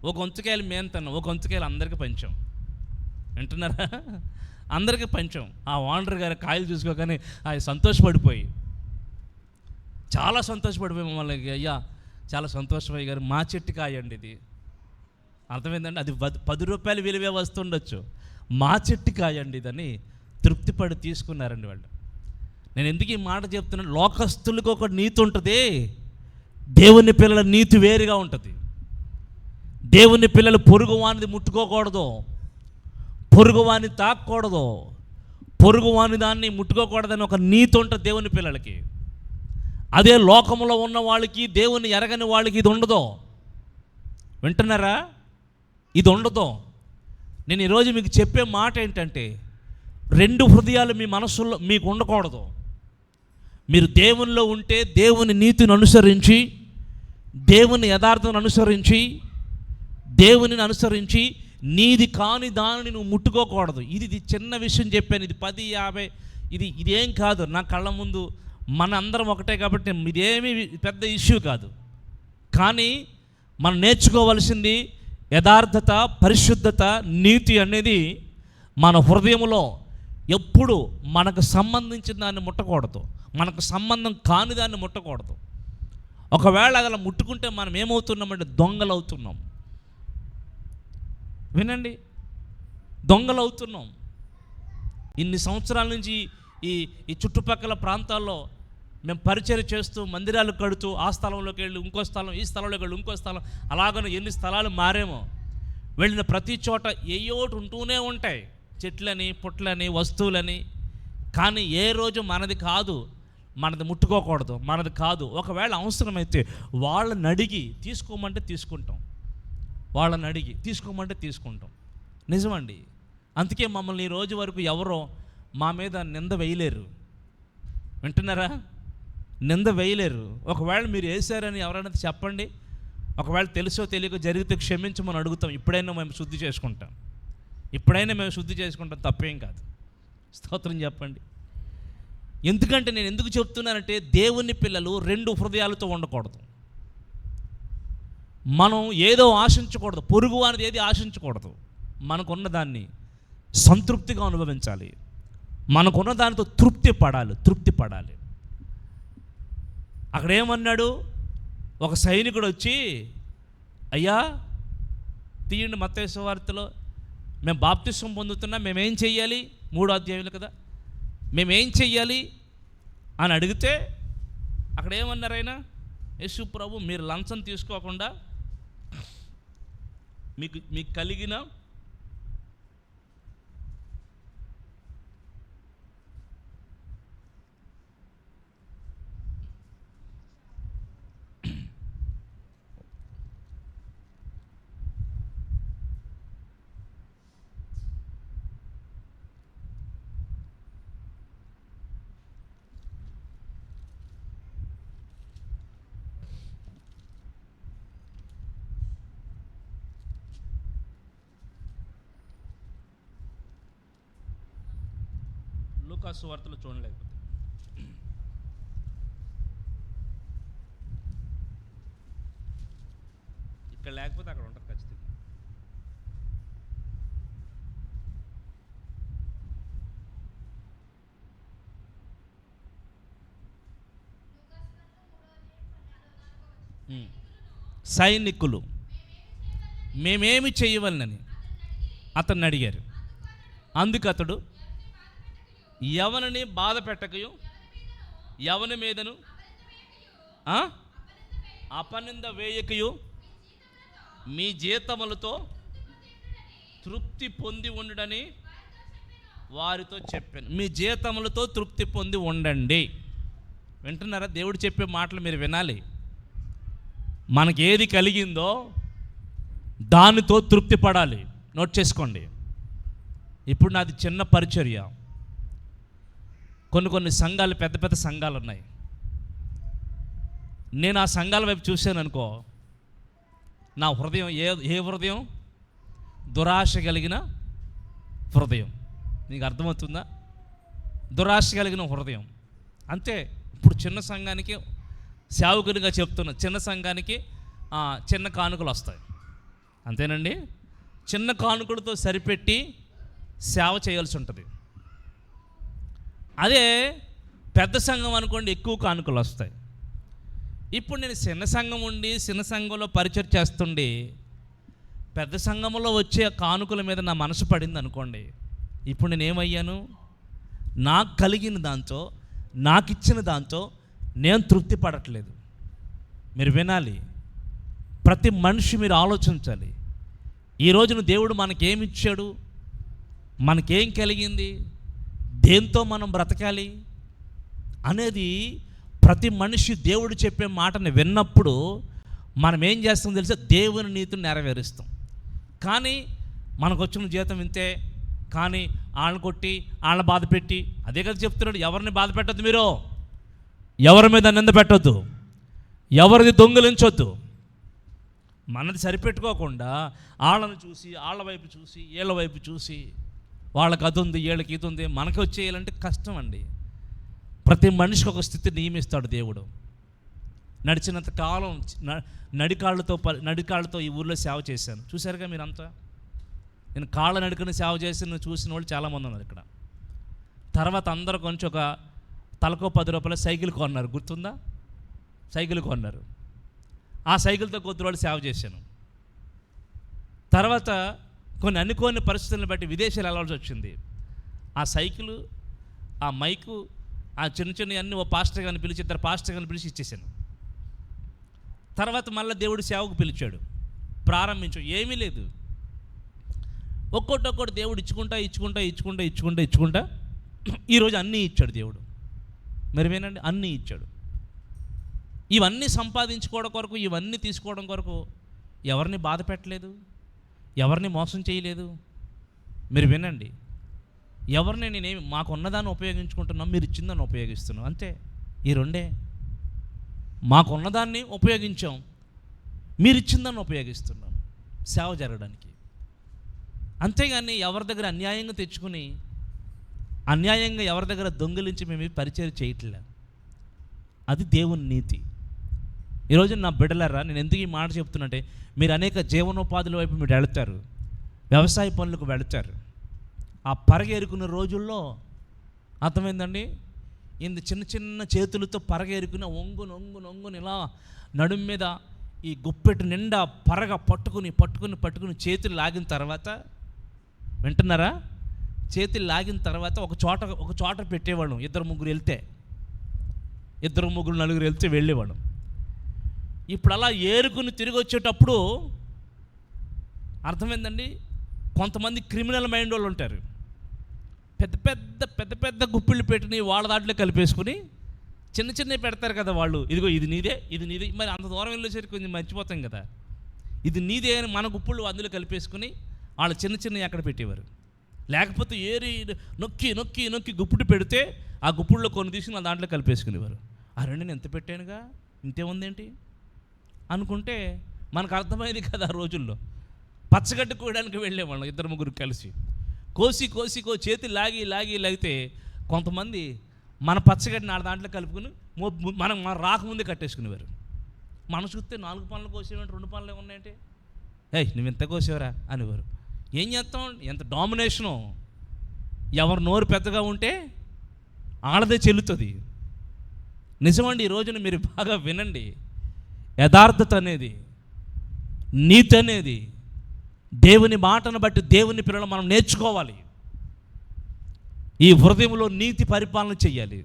1 వంతు కాయలు మేము తిన్నాం, 1 వంతు కాయలు అందరికీ పంచాం. వింటున్నారా? అందరికీ పంచాం. ఆ ఓనర్ గారి కాయలు చూసుకోగానే ఆయన సంతోషపడిపోయి, చాలా సంతోషపడిపోయి మమ్మల్ని, అయ్యా చాలా సంతోషమయ్య గారు, మా చెట్టు కాయ అండి ఇది. అర్థమైందండి? అది 10 రూపాయలు విలువే వస్తుండొచ్చు, మా చెట్టు కాయ అండి ఇదని తృప్తిపడి తీసుకున్నారండి వాళ్ళు. నేను ఎందుకు ఈ మాట చెప్తున్నాను? లోకస్తులకు ఒక నీతి ఉంటుంది, దేవుని పిల్లల నీతి వేరుగా ఉంటుంది. దేవుని పిల్లలు పొరుగువానిది ముట్టుకోకూడదు, పొరుగువాని తాకూడదు, పొరుగువాని దాన్ని ముట్టుకోకూడదని ఒక నీతి ఉంటుంది దేవుని పిల్లలకి. అదే లోకంలో ఉన్న వాళ్ళకి, దేవుని ఎరగని వాళ్ళకి ఇది ఉండదు. వింటున్నారా? ఇది ఉండదు. నేను ఈరోజు మీకు చెప్పే మాట ఏంటంటే, 2 హృదయాలు మీ మనస్సులో మీకు ఉండకూడదు. మీరు దేవునిలో ఉంటే దేవుని నీతిని అనుసరించి, దేవుని యథార్థతను అనుసరించి, దేవునిని అనుసరించి నీది కాని దానిని నువ్వు ముట్టుకోకూడదు. ఇది చిన్న విషయం చెప్పాను, ఇది 10, 50 ఇదేం కాదు. నా కళ్ళ ముందు మన అందరం ఒకటే కాబట్టి ఇదేమీ పెద్ద ఇష్యూ కాదు. కానీ మనం నేర్చుకోవాల్సింది యథార్థత, పరిశుద్ధత, నీతి అనేది మన హృదయంలో ఎప్పుడు మనకు సంబంధించిన దాన్ని ముట్టకూడదు, మనకు సంబంధం కాని దాన్ని ముట్టకూడదు. ఒకవేళ అలా ముట్టుకుంటే మనం ఏమవుతున్నామంటే దొంగలు అవుతున్నాం. వినండి, దొంగలు అవుతున్నాం. ఇన్ని సంవత్సరాల నుంచి ఈ చుట్టుపక్కల ప్రాంతాల్లో మేము పరిచయం చేస్తూ, మందిరాలు కడుతూ, ఆ స్థలంలోకి వెళ్ళి ఇంకో స్థలం, ఈ స్థలంలోకి వెళ్ళి ఇంకో స్థలం, అలాగనే ఎన్ని స్థలాలు మారేమో. వెళ్ళిన ప్రతి చోట ఏయోటి ఉంటూనే ఉంటాయి, చెట్లని, పుట్లని, వస్తువులని. కానీ ఏ రోజు మనది కాదు, మనది ముట్టుకోకూడదు, మనది కాదు. ఒకవేళ అవసరమైతే వాళ్ళని అడిగి తీసుకోమంటే తీసుకుంటాం, వాళ్ళని అడిగి తీసుకోమంటే తీసుకుంటాం. నిజమండి. అందుకే మమ్మల్ని ఈ రోజు వరకు ఎవరో మా మీద నింద వేయలేరు. వింటున్నారా? నింద వేయలేరు. ఒకవేళ మీరు వేసారని ఎవరైనా చెప్పండి, ఒకవేళ తెలుసో తెలియక జరిగితే క్షమించమని అడుగుతాం. ఇప్పుడైనా మేము శుద్ధి చేసుకుంటాం, తప్పేం కాదు. స్తోత్రం చెప్పండి. ఎందుకంటే నేను ఎందుకు చెప్తున్నానంటే, దేవుని పిల్లలు 2 హృదయాలతో ఉండకూడదు. మనం ఏదో ఆశించకూడదు, పొరుగు అనేది ఏది ఆశించకూడదు. మనకున్న దాన్ని సంతృప్తిగా అనుభవించాలి, మనకున్న దానితో తృప్తి పడాలి. అక్కడ ఏమన్నాడు? ఒక సైనికుడు వచ్చి, అయ్యా తీయండి మత్తయి సువార్తలో, మేము బాప్తిస్మం పొందుతున్నాం, మేమేం చెయ్యాలి? 3వ అధ్యాయంలో కదా, మేమేం చెయ్యాలి అని అడిగితే అక్కడ ఏమన్నారు ఆయన? యేసు ప్రభు, మీరు లంచం తీసుకోకుండా మీకు కలిగిన లూకాసు వార్తలు చూడలేకపోతే ఇక్కడ లేకపోతే అక్కడ ఉంటుంది ఖచ్చితంగా. సైనికులు మేమేమి చేయవలనని అతన్ని అడిగారు. అందుకు అతడు ఎవరిని బాధ పెట్టకయు ఎవని మీదను అపనింద వేయకయు మీ జీతములతో తృప్తి పొంది ఉండడని వారితో చెప్పాను. మీ జీతములతో తృప్తి పొంది ఉండండి. వింటున్నారా? దేవుడు చెప్పే మాటలు మీరు వినాలి. మనకి ఏది కలిగిందో దానితో తృప్తి పడాలి. నోట్ చేసుకోండి. ఇప్పుడు నాది చిన్న పరిచర్య. కొన్ని సంఘాలు, పెద్ద పెద్ద సంఘాలు ఉన్నాయి. నేను ఆ సంఘాల వైపు చూశాను అనుకో, నా హృదయం ఏ హృదయం? దురాశ కలిగిన హృదయం. నీకు అర్థమవుతుందా? దురాశ కలిగిన హృదయం. అంతే. ఇప్పుడు చిన్న సంఘానికి సేవకునిగా చెప్తున్నా, చిన్న సంఘానికి చిన్న కానుకలు వస్తాయి. అంతేనండి. చిన్న కానుకలతో సరిపెట్టి సేవ చేయాల్సి ఉంటుంది. అదే పెద్ద సంఘం అనుకోండి, ఎక్కువ కానుకలు వస్తాయి. ఇప్పుడు నేను చిన్న సంఘం ఉండి చిన్న సంఘంలో పరిచయం చేస్తుండి పెద్ద సంఘంలో వచ్చే కానుకల మీద నా మనసు పడింది అనుకోండి, ఇప్పుడు నేను ఏమయ్యాను? నాకు కలిగిన దాంతో, నాకు ఇచ్చిన దాంతో నేను తృప్తి పడట్లేదు. మీరు వినాలి. ప్రతి మనిషి మీరు ఆలోచించాలి. ఈ రోజున దేవుడు మనకేమి ఇచ్చాడు, మనకేం కలిగింది, దేంతో మనం బ్రతకాలి అనేది ప్రతి మనిషి దేవుడు చెప్పే మాటని విన్నప్పుడు మనం ఏం చేస్తాం తెలుసా? దేవుని నీతిని నెరవేరుస్తాం. కానీ మనకు వచ్చిన జీతం ఇంతే, కానీ వాళ్ళని కొట్టి వాళ్ళని బాధ పెట్టి, అదే కదా చెప్తున్నాడు, ఎవరిని బాధ పెట్టద్దు, మీరు ఎవరి మీద నింద పెట్టద్దు, ఎవరిది దొంగిలించొద్దు. మనది సరిపెట్టుకోకుండా వాళ్ళని చూసి, వాళ్ళ వైపు చూసి, వీళ్ళ వైపు చూసి, వాళ్ళకి అది ఉంది, వీళ్ళకి ఇది ఉంది, మనకి వచ్చేయాలంటే కష్టం అండి. ప్రతి మనిషికి ఒక స్థితి నియమిస్తాడు దేవుడు. నడిచినంత కాలం నడికాళ్ళతో ఈ ఊర్లో సేవ చేశాను. చూశారుగా మీరంతా. నేను కాళ్ళ నడుకుని సేవ చేసి చూసిన వాళ్ళు చాలామంది ఉన్నారు ఇక్కడ. తర్వాత అందరూ కొంచెం ఒక తలకో 10 రూపాయల సైకిల్ కొన్నారు. గుర్తుందా? సైకిల్ కొన్నారు. ఆ సైకిల్తో కొద్ది రోజులు సేవ చేశాను. తర్వాత కొన్ని అనుకోని పరిస్థితులను బట్టి విదేశాలు వెళ్ళాల్సి వచ్చింది. ఆ సైకిలు, ఆ మైకు, ఆ చిన్న అన్నీ ఓ పాస్టర్ గారిని పిలిచి, 2 పాస్టర్ గారిని పిలిచి ఇచ్చేసాను. తర్వాత మళ్ళీ దేవుడు సేవకు పిలిచాడు. ప్రారంభించాం. ఏమీ లేదు. ఒక్కొక్కటి దేవుడు ఇచ్చుకుంటా ఈరోజు అన్నీ ఇచ్చాడు దేవుడు. మరి వినండి, అన్నీ ఇచ్చాడు. ఇవన్నీ సంపాదించుకోవడం కొరకు, ఇవన్నీ తీసుకోవడం కొరకు ఎవరిని బాధ పెట్టలేదు, ఎవరిని మోసం చేయలేదు. మీరు వినండి. ఎవరిని నేనేమి, మాకున్నదాన్ని ఉపయోగించుకుంటున్నాం, మీరు ఇచ్చిందాన్ని ఉపయోగిస్తున్నాం. అంతే. ఈ రెండే. మాకున్నదాన్ని ఉపయోగించాం, మీరు ఇచ్చిందాన్ని ఉపయోగిస్తున్నాం సేవ జరగడానికి. అంతేగాని ఎవరి దగ్గర అన్యాయంగా తెచ్చుకుని, అన్యాయంగా ఎవరి దగ్గర దొంగిలించి మేము పరిచయం చేయట్లే. అది దేవుని నీతి. ఈరోజు నా బిడ్డలారా, నేను ఎందుకు ఈ మాట చెప్తున్నంటే, మీరు అనేక జీవనోపాధుల వైపు మీరు వెళతారు, వ్యవసాయ పనులకు వెళతారు. ఆ పరగేరుకున్న రోజుల్లో అర్థమైందండి, ఇంత చిన్న చేతులతో పరగేరుకుని ఒంగుని ఇలా నడుము మీద ఈ గుప్పెట్టు నిండా పరగ పట్టుకుని చేతులు లాగిన తర్వాత, వింటున్నారా? చేతులు లాగిన తర్వాత ఒక చోట పెట్టేవాళ్ళం. 2 ముగ్గురు నలుగురు వెళ్తే వెళ్ళేవాళ్ళం. ఇప్పుడు అలా ఏరుకుని తిరిగి వచ్చేటప్పుడు అర్థమైందండి, కొంతమంది క్రిమినల్ మైండ్ వాళ్ళు ఉంటారు. పెద్ద పెద్ద గుప్పిళ్ళు పెట్టిని వాళ్ళ దాంట్లో కలిపేసుకుని చిన్నవి పెడతారు కదా వాళ్ళు. ఇదిగో ఇది నీదే. మరి అంత దూరం వెళ్ళేసరికి కొంచెం మర్చిపోతాం కదా, ఇది నీదే అని మన గుప్పుళ్ళు అందులో కలిపేసుకుని వాళ్ళు చిన్నవి అక్కడ పెట్టేవారు. లేకపోతే ఏరి నొక్కి గుప్పుడు పెడితే ఆ గుప్పుల్లో కొన్ని తీసుకుని ఆ దాంట్లో కలిపేసుకునేవారు. ఆ రెండు నేను ఎంత పెట్టానుగా, ఇంతే ఉందేంటి అనుకుంటే మనకు అర్థమైంది కదా. ఆ రోజుల్లో పచ్చగడ్డ కోయడానికి వెళ్ళేవాళ్ళం 2 ముగ్గురు కలిసి. కోసి చేతి లాగితే కొంతమంది మన పచ్చగడ్డి 4 దాంట్లో కలుపుకుని మనం రాకముందే కట్టేసుకునేవారు. మన చూస్తే 4 పనులు కోసేవాడు, 2 పనులు ఉన్నాయంటే నువ్వు ఇంత కోసేవరా అనేవారు. ఏం చేస్తాం, ఎంత డామినేషను. ఎవరు నోరు పెద్దగా ఉంటే ఆడదే చెల్లుతుంది. నిజమండి. ఈ రోజున మీరు బాగా వినండి. యథార్థత అనేది, నీతి అనేది, దేవుని మాటను బట్టి దేవుని పిల్లలు మనం నేర్చుకోవాలి. ఈ హృదయంలో నీతి పరిపాలన చేయాలి,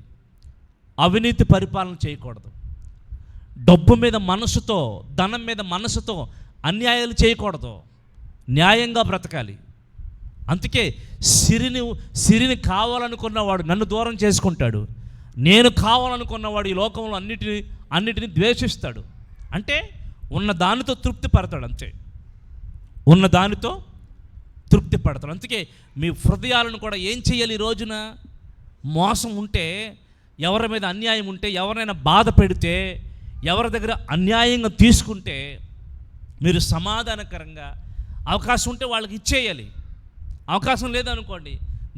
అవినీతి పరిపాలన చేయకూడదు. డబ్బు మీద మనసుతో, ధనం మీద మనసుతో అన్యాయాలు చేయకూడదు, న్యాయంగా బ్రతకాలి. అందుకే సిరిని కావాలనుకున్నవాడు నన్ను దూరం చేసుకుంటాడు, నేను కావాలనుకున్నవాడు ఈ లోకంలో అన్నిటినీ ద్వేషిస్తాడు. అంటే ఉన్న దానితో తృప్తి పడతాడు, అంతే. ఉన్న దానితో తృప్తి పడతాడు. అందుకే మీ హృదయాలను కూడా ఏం చేయాలి? ఈ రోజున మోసం ఉంటే, ఎవరి మీద అన్యాయం ఉంటే, ఎవరైనా బాధ పెడితే, ఎవరి దగ్గర అన్యాయంగా తీసుకుంటే మీరు సమాధానకరంగా అవకాశం ఉంటే వాళ్ళకి ఇచ్చేయాలి. అవకాశం లేదనుకోండి,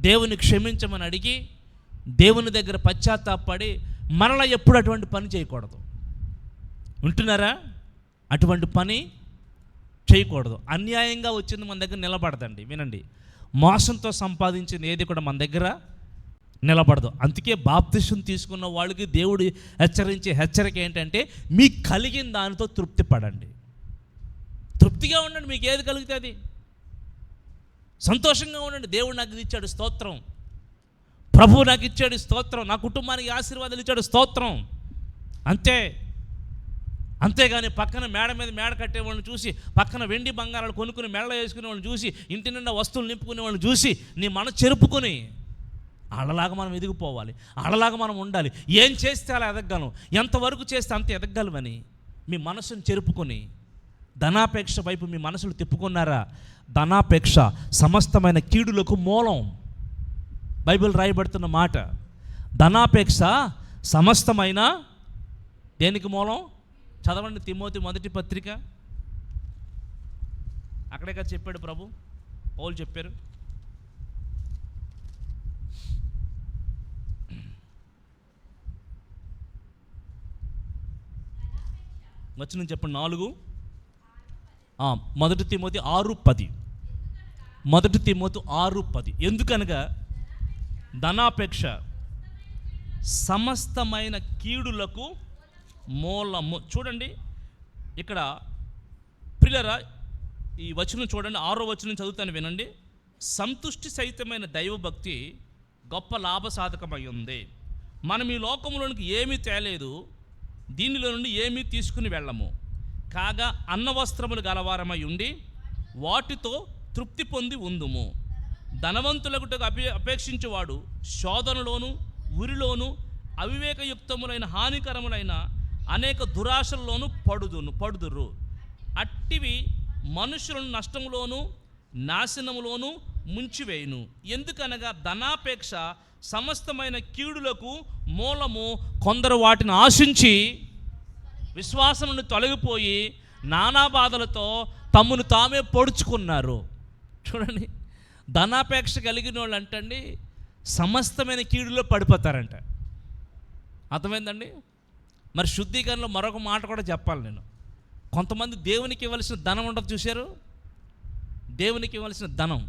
దేవుని క్షమించమని అడిగి దేవుని దగ్గర పశ్చాత్తాపడి మరలా ఎప్పుడు అటువంటి పని చేయకూడదు. ఉంటున్నారా? అటువంటి పని చేయకూడదు. అన్యాయంగా వచ్చింది మన దగ్గర నిలబడదండి. వినండి, మోసంతో సంపాదించింది ఏది కూడా మన దగ్గర నిలబడదు. అందుకే బాప్తిసం తీసుకున్న వాళ్ళకి దేవుడు హెచ్చరించే హెచ్చరిక ఏంటంటే, మీకు కలిగిన దానితో తృప్తి పడండి, తృప్తిగా ఉండండి. మీకు ఏది కలుగుతుంది సంతోషంగా ఉండండి. దేవుడు నాకు ఇచ్చాడు, స్తోత్రం. ప్రభువు నాకు ఇచ్చాడు, స్తోత్రం. నా కుటుంబానికి ఆశీర్వాదాలు ఇచ్చాడు, స్తోత్రం. అంతేగాని పక్కన మేడ మీద మేడ కట్టే వాళ్ళని చూసి, పక్కన వెండి బంగారాలు కొనుక్కుని మెడలో వేసుకునే వాళ్ళని చూసి, ఇంటి నిండా వస్తువులు నింపుకునే వాళ్ళని చూసి నీ మనసు చెరుపుకొని ఆడలాగా మనం ఎదిగిపోవాలి, ఆడలాగా మనం ఉండాలి. ఏం చేస్తే అలా ఎదగలను, ఎంతవరకు చేస్తే అంత ఎదగలమని మీ మనసును చెరుపుకొని ధనాపేక్ష వైపు మీ మనసులు తిప్పుకున్నారా? ధనాపేక్ష సమస్తమైన కీడులకు మూలం. బైబిల్ రాయబడుతున్న మాట, ధనాపేక్ష సమస్తమైన దేనికి మూలం? చదవండి, తిమోతి 1 పత్రిక. అక్కడే కదా చెప్పాడు ప్రభు, పౌలు చెప్పారు. వచ్చిన చెప్పండి 4. 1 తిమోతి 6:10. 1 తిమోతి 6:10. ఎందుకనగా ధనాపేక్ష సమస్తమైన కీడులకు మూలము. చూడండి ఇక్కడ ప్రియులారా, ఈ వచనం చూడండి, 6వ వచనం చదువుతాను, వినండి. సంతుష్టి సహితమైన దైవభక్తి గొప్ప లాభసాధకమై ఉంది. మనం ఈ లోకంలోనికి ఏమీ తేలేదు, దీనిలో నుండి ఏమీ తీసుకుని వెళ్ళము. కాగా అన్నవస్త్రములు గలవారమై ఉండి వాటితో తృప్తి పొంది ఉందుము. ధనవంతులకు అపేక్షించేవాడు శోధనలోను, ఉరిలోను, అవివేకయుక్తములైన హానికరములైన అనేక దురాశల్లోనూ పడుదురు. అట్టివి మనుషులను నష్టములోను నాశనములోను ముంచివేయును. ఎందుకనగా ధనాపేక్ష సమస్తమైన కీడులకు మూలము. కొందరు వాటిని ఆశించి విశ్వాసం నుండి తొలగిపోయి నానా బాధలతో తమ్మును తామే పొడుచుకున్నారు. చూడండి, ధనాపేక్ష కలిగిన వాళ్ళు అంటండి సమస్తమైన కీడులో పడిపోతారంట. అర్థమైందండి? మరి శుద్ధీకరణలో మరొక మాట కూడా చెప్పాలి నేను. కొంతమంది దేవునికి ఇవ్వాల్సిన ధనం ఉండదు, చూశారు? దేవునికి ఇవ్వాల్సిన ధనం,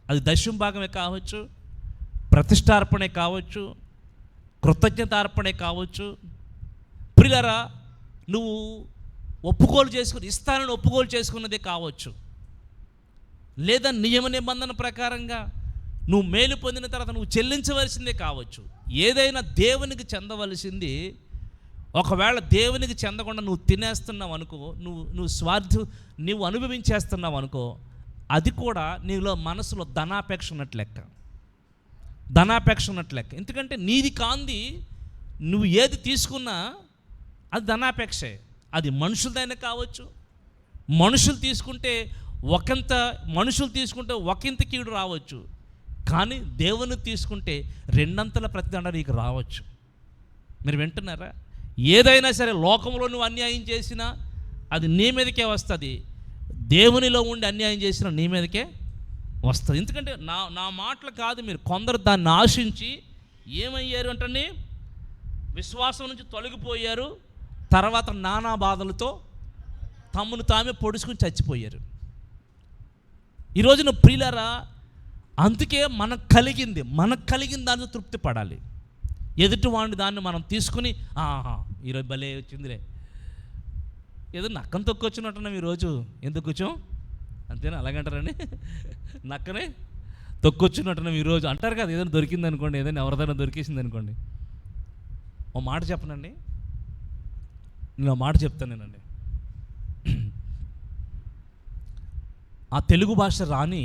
అది దశమ భాగమే కావచ్చు, ప్రతిష్టార్పణే కావచ్చు, కృతజ్ఞతార్పణే కావచ్చు. ప్రియులారా, నువ్వు ఇస్తానని ఒప్పుకోలు చేసుకున్నదే కావచ్చు, లేదా నియమ నిబంధన ప్రకారంగా నువ్వు మేలు పొందిన తర్వాత నువ్వు చెల్లించవలసిందే కావచ్చు. ఏదైనా దేవునికి చెందవలసింది ఒకవేళ దేవునికి చెందకుండా నువ్వు తినేస్తున్నావు అనుకో, నువ్వు అనుభవించేస్తున్నావు అనుకో, అది కూడా నీలో మనసులో ధనాపేక్ష ఉన్నట్లు లెక్క. ఎందుకంటే నీది కాంది, నువ్వు ఏది తీసుకున్నా అది ధనాపేక్షే. అది మనుషులదైనా కావచ్చు. మనుషులు తీసుకుంటే ఒకంత కీడు రావచ్చు, కానీ దేవుని తీసుకుంటే 2 అంతల ప్రతిదండ నీకు రావచ్చు. మీరు వింటున్నారా? ఏదైనా సరే లోకంలో నువ్వు అన్యాయం చేసినా అది నీ మీదకే వస్తుంది, దేవునిలో ఉండి అన్యాయం చేసినా నీ మీదకే వస్తుంది. ఎందుకంటే నా మాటలు కాదు, మీరు కొందరు దాన్ని ఆశించి ఏమయ్యారు అంటండి? విశ్వాసం నుంచి తొలగిపోయారు. తర్వాత నానా బాధలతో తమను తామే పొడుచుకుని చచ్చిపోయారు. ఈ రోజున ప్రియులారా, అందుకే మనకు కలిగిన దానితో తృప్తి పడాలి. ఎదుటి వాడిని దాన్ని మనం తీసుకుని ఈరోజు భలే వచ్చిందిలే, ఏదో నక్కను తొక్కొచ్చినట్టున్నాం ఈరోజు, ఎందుకు వచ్చాం అంతేనా? అలాగంటారండి, నక్కనే తొక్కొచ్చినట్టున్నాం ఈరోజు అంటారు కదా. ఏదైనా దొరికింది అనుకోండి, ఏదైనా ఎవరిదైనా దొరికేసింది అనుకోండి, ఓ మాట చెప్పనండి, నేను ఆ మాట చెప్తానేనండి. ఆ తెలుగు భాష రాని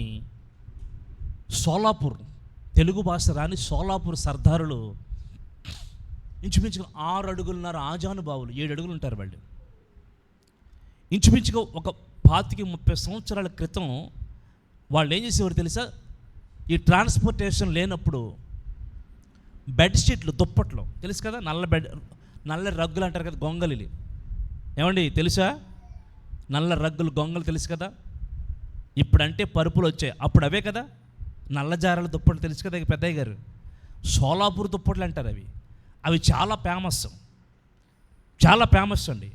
సోలాపూర్ సర్దారులు ఇంచుమించుగా 6 అడుగులున్నారు. ఆజానుబావులు 7 అడుగులు ఉంటారు వాళ్ళు. ఇంచుమించుగా ఒక 25-30 సంవత్సరాల క్రితం వాళ్ళు ఏం చేసేవారు తెలుసా? ఈ ట్రాన్స్పోర్టేషన్ లేనప్పుడు బెడ్షీట్లు, దుప్పట్లు తెలుసు కదా, నల్ల రగ్గులు అంటారు కదా, గొంగలి. ఏమండి తెలుసా? నల్ల రగ్గులు, గొంగలు తెలుసు కదా. ఇప్పుడంటే పరుపులు వచ్చాయి, అప్పుడు అవే కదా నల్ల జారల దుప్పట్లు, తెలుసు కదా పెద్దయ్య గారు. సోలాపూర్ దుప్పట్లు అంటారు అవి చాలా ఫేమస్ అండి.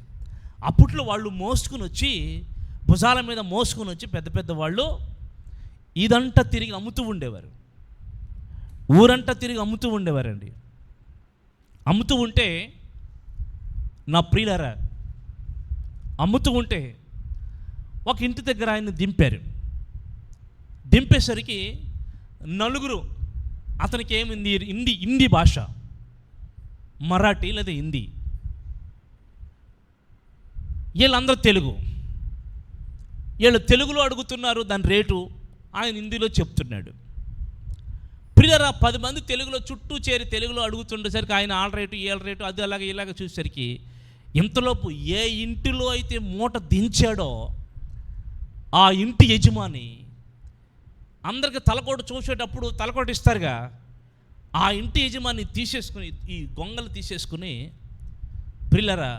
అప్పట్లో వాళ్ళు మోసుకుని వచ్చి, భుజాల మీద మోసుకుని వచ్చి పెద్ద వాళ్ళు ఇదంతా తిరిగి అమ్ముతూ ఉండేవారు. ఊరంతా తిరిగి అమ్ముతూ ఉండేవారండి. అమ్ముతూ ఉంటే నా ప్రియులారా, అమ్ముతూ ఉంటే ఒక ఇంటి దగ్గర ఆయన దింపేసరికి నలుగురు, అతనికి ఏమింది హిందీ భాష, మరాఠీ లేదా హిందీ, వీళ్ళందరూ వీళ్ళు తెలుగులో అడుగుతున్నారు దాని రేటు, ఆయన హిందీలో చెప్తున్నాడు. ప్రియులారా, 10 మంది తెలుగులో చుట్టూ చేరి తెలుగులో అడుగుతుండేసరికి ఆయన ఆళ్ళ రేటు ఏళ్ళ రేటు అది అలాగే ఇలాగ చూసేసరికి, ఇంతలోపు ఏ ఇంటిలో అయితే మూట దించాడో ఆ ఇంటి యజమాని అందరికి తలకోట చూసేటప్పుడు తలకోట ఇస్తారుగా, ఆ ఇంటి యజమాని తీసేసుకుని, ఈ గొంగలు తీసేసుకుని, ప్రియులారా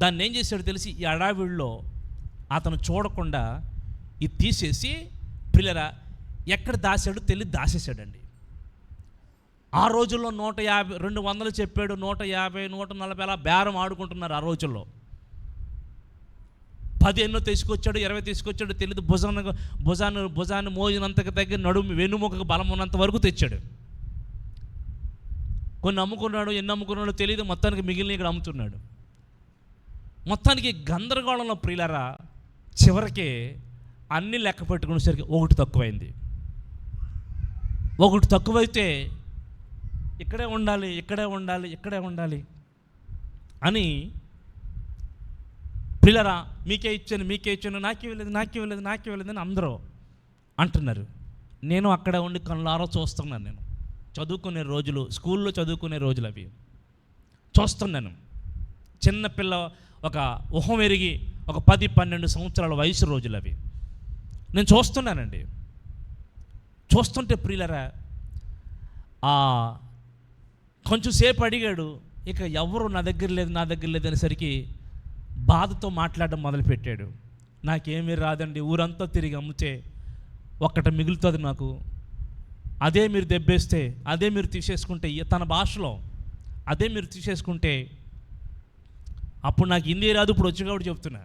దాన్ని ఏం చేశాడో తెలిసి ఈ అడావిడిలో అతను చూడకుండా ఇది తీసేసి, ప్రియులారా ఎక్కడ దాశాడో తెలియదు, దాసేసాడండి. ఆ రోజుల్లో 150, 200 చెప్పాడు, 150, 140 అలా బేరం ఆడుకుంటున్నారు ఆ రోజుల్లో. 10 ఎన్నో తీసుకొచ్చాడు, 20 తీసుకొచ్చాడు తెలియదు. భుజాన్ని మోజినంతకు దగ్గర నడుము వెన్నుముకకు బలం ఉన్నంత వరకు తెచ్చాడు. కొన్ని అమ్ముకున్నాడు, ఎన్ని అమ్ముకున్నాడో తెలియదు, మొత్తానికి మిగిలిన ఇక్కడ అమ్ముతున్నాడు. మొత్తానికి గందరగోళంలో ప్రియులారా చివరికి అన్ని లెక్క పెట్టుకునేసరికి ఒకటి తక్కువైతే ఇక్కడే ఉండాలి అని, ప్రియులారా మీకే ఇచ్చాను నాకే ఇవ్వలేదు అని అందరూ అంటున్నారు. నేను అక్కడ ఉండి కళ్ళారా చూస్తున్నాను. నేను చదువుకునే రోజులు, స్కూల్లో చదువుకునే రోజులు అవి చూస్తున్నాను. చిన్నపిల్ల ఒక ఊహం ఎరిగి ఒక 10-12 సంవత్సరాల వయసు రోజులు అవి నేను చూస్తున్నానండి. చూస్తుంటే ప్రియులారా కొంచెం సేపు అడిగాడు, ఇక ఎవరు నా దగ్గర లేదు అనేసరికి బాధతో మాట్లాడడం మొదలుపెట్టాడు. నాకేమీ రాదండి, ఊరంతా తిరిగి అమ్మితే ఒక్కటి మిగులుతుంది నాకు, అదే మీరు దెబ్బేస్తే, అదే మీరు తీసేసుకుంటే, తన భాషలో అదే మీరు తీసేసుకుంటే, అప్పుడు నాకు హిందీ రాదు, ఇప్పుడు వచ్చి కాబట్టి చెప్తున్నా,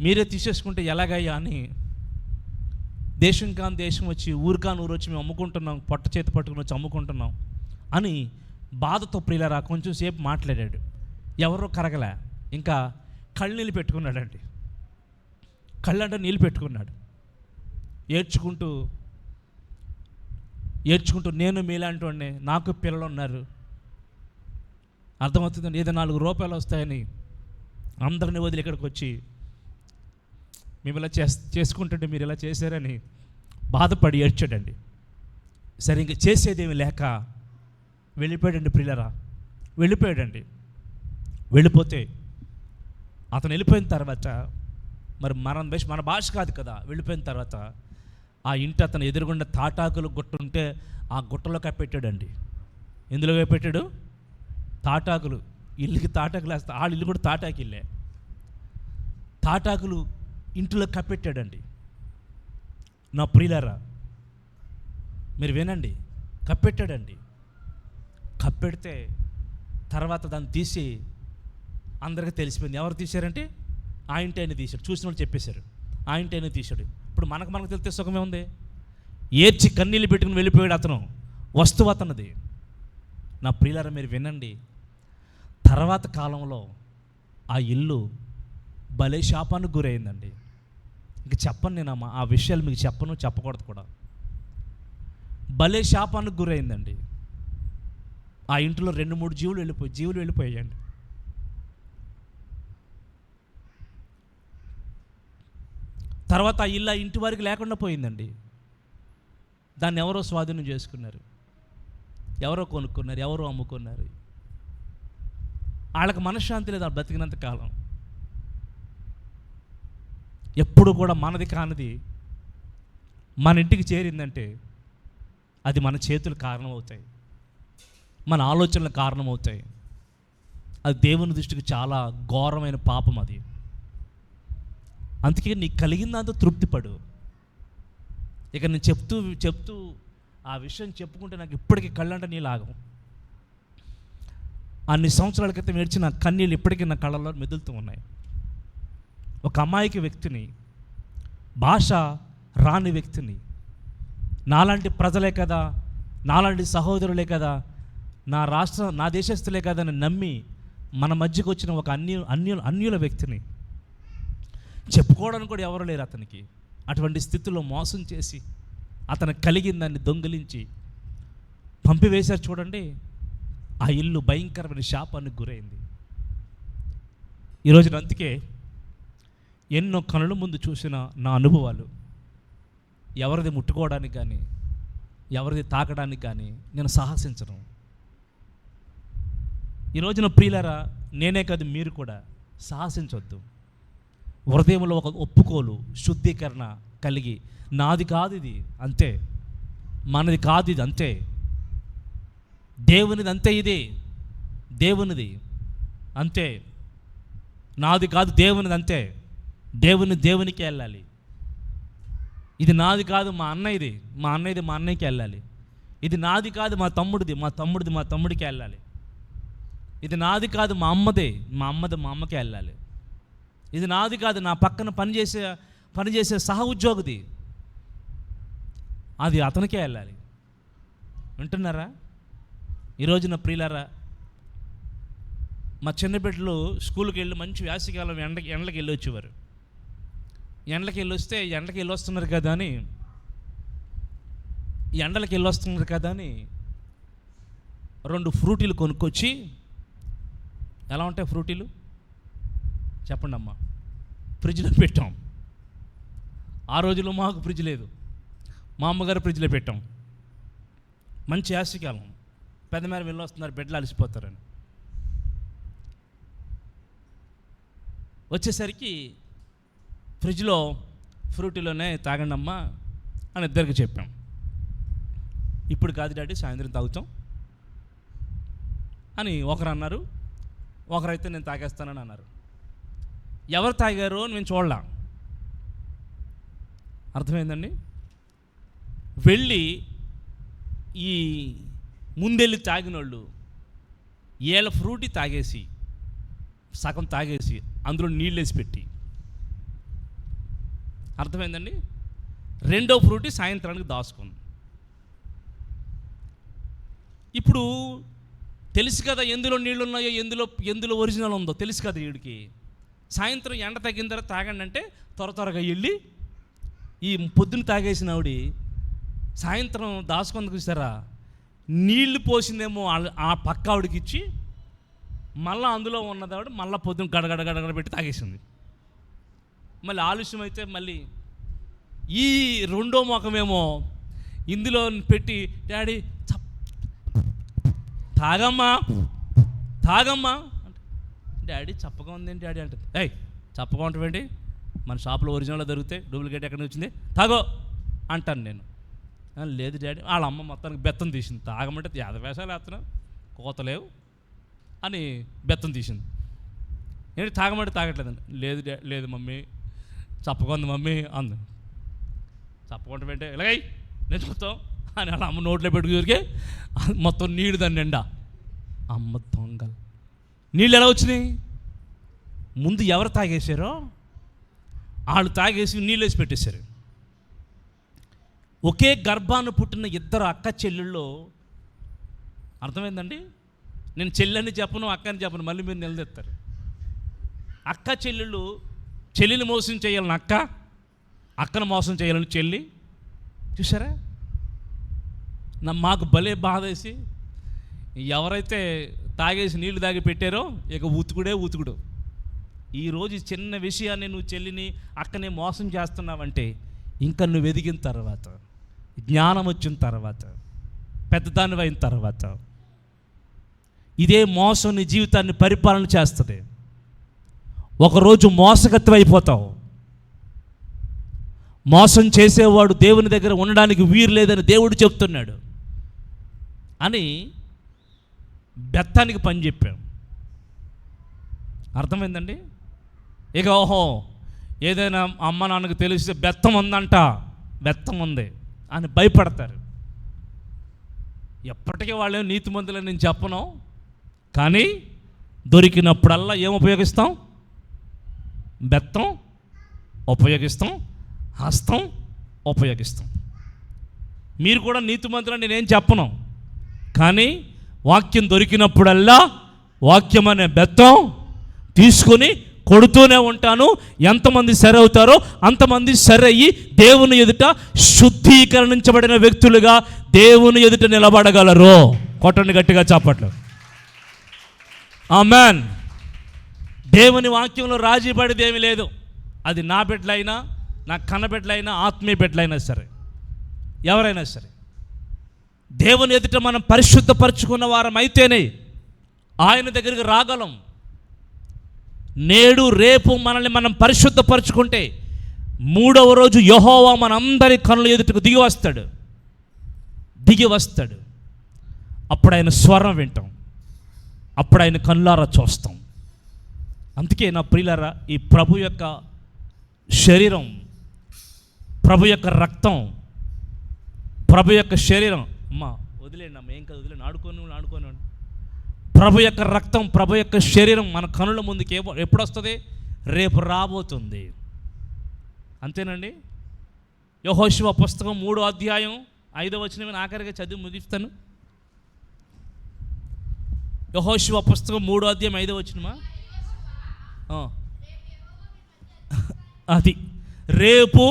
మీరే తీసేసుకుంటే ఎలాగయ్యా అని దేశం కాని దేశం వచ్చి, ఊరు వచ్చి మేము అమ్ముకుంటున్నాం, పొట్ట చేతి పట్టుకుని వచ్చి అమ్ముకుంటున్నాం అని బాధతో ప్రియులారా కొంచెం సేపు మాట్లాడాడు. ఎవరో కరగలే, ఇంకా కళ్ళు నీళ్ళు పెట్టుకున్నాడండి. కళ్ళంటే నీళ్ళు పెట్టుకున్నాడు. ఏడ్చుకుంటూ నేను మీలాంటి వాడిని, నాకు పిల్లలు ఉన్నారు, అర్థమవుతుందండి, ఏదో 4 రూపాయలు వస్తాయని అందరిని వదిలి ఇక్కడికి వచ్చి మేము ఇలా చేసుకుంటుంటే మీరు ఇలా చేశారని బాధపడి ఏడ్చాడండి. సరే ఇంక చేసేదేమి లేక వెళ్ళిపోయాడండి ప్రియులారా. వెళ్ళిపోతే అతను వెళ్ళిపోయిన తర్వాత, మరి మన భాష కాదు కదా, వెళ్ళిపోయిన తర్వాత ఆ ఇంటి అతను ఎదురుగుండా తాటాకులు గుట్ట ఉంటే ఆ గుట్టలో కప్పెట్టాడండి. ఎందులో కప్పెట్టాడు? తాటాకులు. ఇల్లుకి తాటాకులు వేస్తా, వాళ్ళ ఇల్లు కూడా తాటాకిల్లే. తాటాకులు ఇంట్లో కప్పెట్టాడండి. నా ప్రియులారా మీరు వినండి, కప్పెట్టాడండి. కప్పెడితే తర్వాత దాన్ని తీసి అందరికీ తెలిసిపోయింది. ఎవరు తీశారంటే ఆ ఇంటి ఆయన తీశాడు. చూసిన వాళ్ళు చెప్పేశారు ఆ ఇంటి ఆయన తీశాడు. ఇప్పుడు మనకు తెలిస్తే సుఖమే ఉంది. ఏడ్చి కన్నీళ్ళు పెట్టుకుని వెళ్ళిపోయాడు అతను. వస్తువు అతనిది. నా ప్రియులారా, మీరు వినండి. తర్వాత కాలంలో ఆ ఇల్లు భలే శాపానికి గురైందండి. ఇంక చెప్పను నేను ఆ విషయాలు మీకు చెప్పకూడదు కూడా. భలే శాపానికి గురైందండి. ఆ ఇంట్లో 2-3 జీవులు వెళ్ళిపోయాయండి. తర్వాత ఆ ఇల్లు ఆ ఇంటి వారికి లేకుండా పోయిందండి. దాన్ని ఎవరో స్వాధీనం చేసుకున్నారు, ఎవరో కొనుక్కున్నారు, ఎవరో అమ్ముకున్నారు. వాళ్ళకి మనశ్శాంతి లేదు ఆ బతికినంత కాలం. ఎప్పుడు కూడా మనది కానిది మన ఇంటికి చేరిందంటే అది మన చేతులు కారణమవుతాయి, మన ఆలోచనలకు కారణమవుతాయి. అది దేవుని దృష్టికి చాలా ఘోరమైన పాపం అది. అందుకే నీకు కలిగిందంతా తృప్తిపడు. ఇక నేను చెప్తూ ఆ విషయం చెప్పుకుంటే నాకు ఇప్పటికీ కళ్ళంట నీళ్ళు ఆగవు. అన్ని సంవత్సరాల క్రితం ఏడ్చిన కన్నీళ్ళు ఇప్పటికీ నా కళ్ళల్లో మెదులుతూ ఉన్నాయి. ఒక అమాయక వ్యక్తిని, భాష రాని వ్యక్తిని, నాలాంటి ప్రజలే కదా, నాలాంటి సహోదరులే కదా, నా దేశస్తులే కదా అని నమ్మి మన మధ్యకు వచ్చిన ఒక అన్యుల వ్యక్తిని, చెప్పుకోవడానికి కూడా ఎవరు లేరు అతనికి. అటువంటి స్థితిలో మోసం చేసి అతను కలిగిందాన్ని దొంగిలించి పంపివేశారు. చూడండి, ఆ ఇల్లు భయంకరమైన శాపానికి గురైంది. ఈరోజు అందుకే ఎన్నో కనుల ముందు చూసిన నా అనుభవాలు ఎవరిది ముట్టుకోవడానికి కానీ ఎవరిది తాకడానికి కానీ నేను సాహసించను. ఈరోజున ప్రియులారా, నేనే కాదు మీరు కూడా సాహసించవద్దు. హృదయంలో ఒక ఒప్పుకోలు, శుద్ధీకరణ కలిగి నాది కాదు ఇది అంతే, మనది కాదు ఇది అంతే, దేవునిది అంతే, ఇది దేవునిది అంతే, నాది కాదు దేవునిది అంతే, దేవునికి వెళ్ళాలి. ఇది నాది కాదు మా అన్నయ్యది, మా అన్నయ్యకి వెళ్ళాలి. ఇది నాది కాదు మా తమ్ముడికి వెళ్ళాలి. ఇది నాది కాదు మా అమ్మది మా అమ్మకి వెళ్ళాలి. ఇది నాది కాదు నా పక్కన పనిచేసే సహ ఉద్యోగిది, అది అతనికే వెళ్ళాలి. వింటున్నారా? ఈరోజున ప్రియులారా, మా చిన్న బిడ్డలు స్కూల్కి వెళ్ళి మంచి వేసవికాలం ఎండలకి వెళ్ళి వచ్చేవారు. ఎండలకి వెళ్ళి వస్తున్నారు కదా అని ఎండలకి వెళ్ళి వస్తున్నారు కదా అని 2 ఫ్రూటీలు కొనుక్కొచ్చి, ఎలా ఉంటాయి ఫ్రూటీలు చెప్పండి అమ్మా, ఫ్రిడ్జ్లో పెట్టాం. ఆ రోజుల్లో మాకు ఫ్రిడ్జ్ లేదు, మా అమ్మగారు ఫ్రిడ్జ్లో పెట్టాం. మంచి యాసికాలం, పెద్ద మేర వెళ్ళి వస్తున్నారు, బిడ్డలు అలసిపోతారని. వచ్చేసరికి ఫ్రిడ్జ్లో ఫ్రూటీలోనే తాగండి అమ్మా అని ఇద్దరికి చెప్పాం. ఇప్పుడు కాదు డాడీ, సాయంత్రం తాగుతాం అని ఒకరు అన్నారు. ఒకరైతే నేను తాగేస్తానని అన్నారు. ఎవరు తాగారు అని మేము చూడలా. అర్థమైందండి? వెళ్ళి ఈ ముందెళ్ళి తాగిన వాళ్ళు ఏళ్ళ ఫ్రూటీ తాగేసి సగం తాగేసి అందులో నీళ్ళు వేసి పెట్టి, అర్థమైందండి, 2వ ఫ్రూటీ సాయంత్రానికి దాచుకుంది. ఇప్పుడు తెలుసు కదా ఎందులో నీళ్ళు ఉన్నాయో, ఎందులో ఒరిజినల్ ఉందో తెలుసు కదా వీడికి. సాయంత్రం ఎండ తగ్గిన తర్వాత తాగండి అంటే త్వరగా వెళ్ళి ఈ పొద్దున తాగేసిన ఆవిడ సాయంత్రం దాచుకుందుకు ఇస్తారా, నీళ్లు పోసిందేమో ఆ పక్క ఆవిడకి ఇచ్చి మళ్ళీ అందులో ఉన్నది ఆవిడ మళ్ళీ పొద్దున గడగడ పెట్టి తాగేసింది. మళ్ళీ ఆలస్యం అయితే మళ్ళీ ఈ 2వ మొఖమేమో ఇందులో పెట్టి, డాడీ తాగమ్మా అంటే, డాడీ చప్పగా ఉందేంటి డాడీ అంటే, చప్పగా ఉంటావేంటి, మన షాప్లో ఒరిజినల్లో దొరికితే డూప్లికేట్ ఎక్కడి నుంచి వచ్చింది, తాగో అంటాను నేను. లేదు డాడీ, వాళ్ళ అమ్మ మొత్తానికి బెత్తం తీసింది. తాగమంటే 50 పైసలు వేస్తున్నావు, కోతలేవు అని బెత్తం తీసింది. ఏంటి తాగమంటే తాగట్లేదండి. లేదు మమ్మీ, చప్పగా ఉంది మమ్మీ అంది. చప్పకుండా ఇలాగై నేను చూస్తాం అని వాళ్ళ అమ్మ నోట్లో పెట్టుకు దొరికే మొత్తం నీళ్ళు దాన్ని నిండా అమ్మ దొంగలు, నీళ్ళు ఎలా వచ్చినాయి? ముందు ఎవరు తాగేశారో వాళ్ళు తాగేసి నీళ్ళు వేసి పెట్టేశారు. ఒకే గర్భాన్ని పుట్టిన ఇద్దరు అక్క చెల్లెళ్ళు, అర్థమైందండి? నేను చెల్లెని చెప్పను, అక్కని చెప్పను, మళ్ళీ మీరు నిలదెత్తారు. అక్క చెల్లెళ్ళు, చెల్లిని మోసం చేయాలని అక్క, అక్కను మోసం చేయాలని చెల్లి. చూసారా? మాకు భలే బాధ వేసి, ఎవరైతే తాగేసి నీళ్లు తాగి పెట్టారో ఇక ఉతుకుడు. ఈరోజు చిన్న విషయాన్ని నువ్వు చెల్లిని అక్కనే మోసం చేస్తున్నావంటే, ఇంకా నువ్వు ఎదిగిన తర్వాత, జ్ఞానం వచ్చిన తర్వాత, పెద్దదానివి అయిన తర్వాత, ఇదే మోసం నీ జీవితాన్ని పరిపాలన చేస్తుంది. ఒకరోజు మోసగత్వం అయిపోతావు. మోసం చేసేవాడు దేవుని దగ్గర ఉండడానికి వీలు లేదని దేవుడు చెప్తున్నాడు అని బెత్తానికి పని చెప్పాం. అర్థమైందండి? ఇక ఓహో, ఏదైనా అమ్మ నాన్నకు తెలిస్తే బెత్తం ఉందంట, బెత్తం ఉంది అని భయపడతారు. ఎప్పటికీ వాళ్ళేం నీతిమంతులని నేను చెప్పను, కానీ దొరికినప్పుడల్లా ఏం ఉపయోగిస్తాం? బెత్తం ఉపయోగిస్తాం, హస్తం ఉపయోగిస్తాం. మీరు కూడా నీతిమంతులని నేనేం చెప్పను, కానీ వాక్యం దొరికినప్పుడల్లా వాక్యం అనే బెత్తం తీసుకొని కొడుతూనే ఉంటాను. ఎంతమంది సరి అవుతారో అంతమంది సరి అయ్యి దేవుని ఎదుట శుద్ధీకరించబడిన వ్యక్తులుగా దేవుని ఎదుట నిలబడగలరు. కొట్టండి గట్టిగా చప్పట్లు. ఆమేన్. దేవుని వాక్యంలో రాజీ పడేది ఏమీ లేదు. అది నా బిడ్డలైనా, నా కన్న బిడ్డలైనా, ఆత్మీయ బిడ్డలైనా సరే, ఎవరైనా సరే, దేవుని ఎదుట మనం పరిశుద్ధపరచుకున్న వారం అయితేనే ఆయన దగ్గరికి రాగలం. నేడు రేపు మనల్ని మనం పరిశుద్ధపరచుకుంటే మూడవ రోజు యెహోవా మనందరి కనుల ఎదుటకు దిగి వస్తాడు. అప్పుడు ఆయన స్వరం వింటాం, అప్పుడు ఆయన కళ్ళారా చూస్తాం. అందుకే నా ప్రియులారా, ఈ ప్రభు యొక్క శరీరం, ప్రభు యొక్క రక్తం, ప్రభు యొక్క శరీరం, అమ్మా వదిలేండి అమ్మ, ఏం కాదు, వదిలేండి, ఆడుకొని ప్రభు యొక్క రక్తం, ప్రభు యొక్క శరీరం మన కనుల ముందుకి ఎప్పుడు వస్తుంది? రేపు రాబోతుంది. అంతేనండి. యెహోషువ పుస్తకం 3వ అధ్యాయం 5వ వచనం ఆఖరిగా చదివి ముగిస్తాను. యెహోషువ పుస్తకం 3వ అధ్యాయం 5వ వచనమా? అది రేపు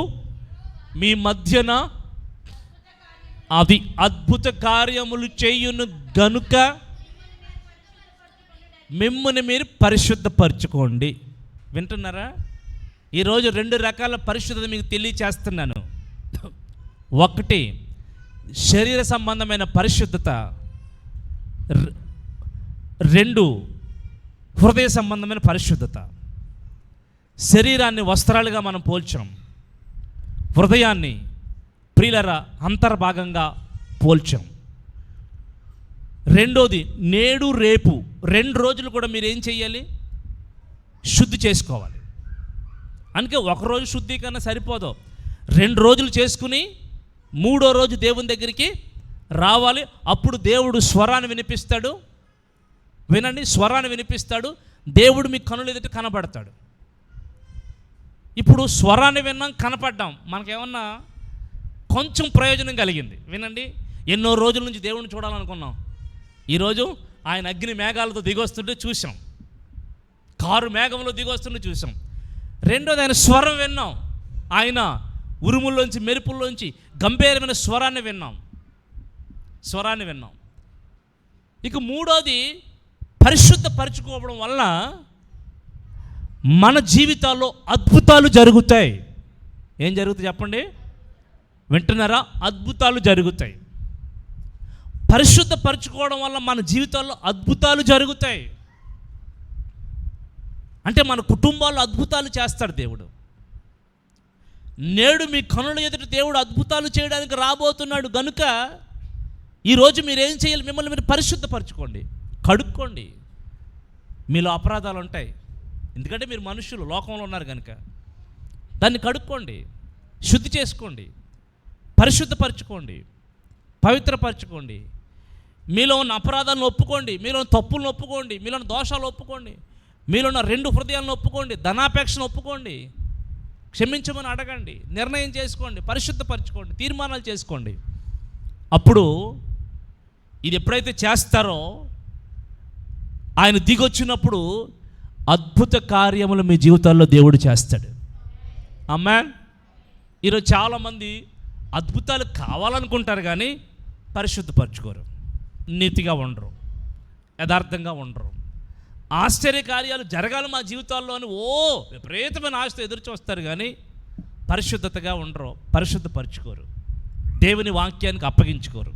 మీ మధ్యన అది అద్భుత కార్యములు చేయును గనుక మిమ్ముని మీరు పరిశుద్ధపరచుకోండి. వింటున్నారా? ఈరోజు 2 రకాల పరిశుద్ధత మీకు తెలియచేస్తున్నాను. ఒకటి శరీర సంబంధమైన పరిశుద్ధత, 2 హృదయ సంబంధమైన పరిశుద్ధత. శరీరాన్ని వస్త్రాలుగా మనం పోల్చాం, హృదయాన్ని ప్రియులరా అంతర్భాగంగా పోల్చాం. రెండోది నేడు రేపు 2 రోజులు కూడా మీరు ఏం చేయాలి? శుద్ధి చేసుకోవాలి. అందుకే ఒకరోజు శుద్ధీకరణ సరిపోదు, 2 రోజులు చేసుకుని 3వ రోజు దేవుని దగ్గరికి రావాలి. అప్పుడు దేవుడు స్వరాన్ని వినిపిస్తాడు. వినండి, స్వరాన్ని వినిపిస్తాడు. దేవుడు మీ కనుల ఎదుట కనబడతాడు. ఇప్పుడు స్వరాన్ని విన్నాం, కనపడ్డాం, మనకేమన్నా కొంచెం ప్రయోజనం కలిగింది. వినండి, ఎన్నో రోజుల నుంచి దేవుడిని చూడాలనుకున్నాం. ఈరోజు ఆయన అగ్ని మేఘాలతో దిగొస్తుంటే చూసాం, కారు మేఘంలో దిగొస్తుంటే చూసాం. రెండోది ఆయన స్వరం విన్నాం, ఆయన ఉరుముల్లోంచి మెరుపుల్లోంచి గంభీరమైన స్వరాన్ని విన్నాం. ఇక మూడోది పరిశుద్ధపరచుకోవడం వల్ల మన జీవితాల్లో అద్భుతాలు జరుగుతాయి. ఏం జరుగుతాయి చెప్పండి? వింటున్నారా? అద్భుతాలు జరుగుతాయి. పరిశుద్ధపరచుకోవడం వల్ల మన జీవితాల్లో అద్భుతాలు జరుగుతాయి. అంటే మన కుటుంబాల్లో అద్భుతాలు చేస్తాడు దేవుడు. నేడు మీ కనుల ఎదుట దేవుడు అద్భుతాలు చేయడానికి రాబోతున్నాడు గనుక ఈరోజు మీరేం చేయాలి? మిమ్మల్ని మీరు పరిశుద్ధపరచుకోండి, కడుక్కోండి. మీలో అపరాధాలు ఉంటాయి, ఎందుకంటే మీరు మనుషులు, లోకంలో ఉన్నారు కనుక. దాన్ని కడుక్కోండి, శుద్ధి చేసుకోండి, పరిశుద్ధపరచుకోండి, పవిత్రపరచుకోండి. మీలో ఉన్న అపరాధాలను ఒప్పుకోండి, మీలో ఉన్న తప్పులను ఒప్పుకోండి, మీలో ఉన్న దోషాలు ఒప్పుకోండి, మీలో ఉన్న 2 హృదయాలను ఒప్పుకోండి, ధనాపేక్షను ఒప్పుకోండి, క్షమించమని అడగండి, నిర్ణయం చేసుకోండి, పరిశుద్ధపరచుకోండి, తీర్మానాలు చేసుకోండి. అప్పుడు ఇది ఎప్పుడైతే చేస్తారో ఆయన దిగొచ్చినప్పుడు అద్భుత కార్యములు మీ జీవితాల్లో దేవుడు చేస్తాడు. ఆమేన్. ఈరోజు చాలామంది అద్భుతాలు కావాలనుకుంటారు కానీ పరిశుద్ధపరచుకోరు, నీతిగా ఉండరు, యథార్థంగా ఉండరు. ఆశ్చర్య కార్యాలు జరగాలి మా జీవితాల్లో అని విపరీతమైన ఆశతో ఎదురు చూస్తారు కానీ పరిశుద్ధతగా ఉండరు, పరిశుద్ధపరచుకోరు, దేవుని వాక్యానికి అప్పగించుకోరు.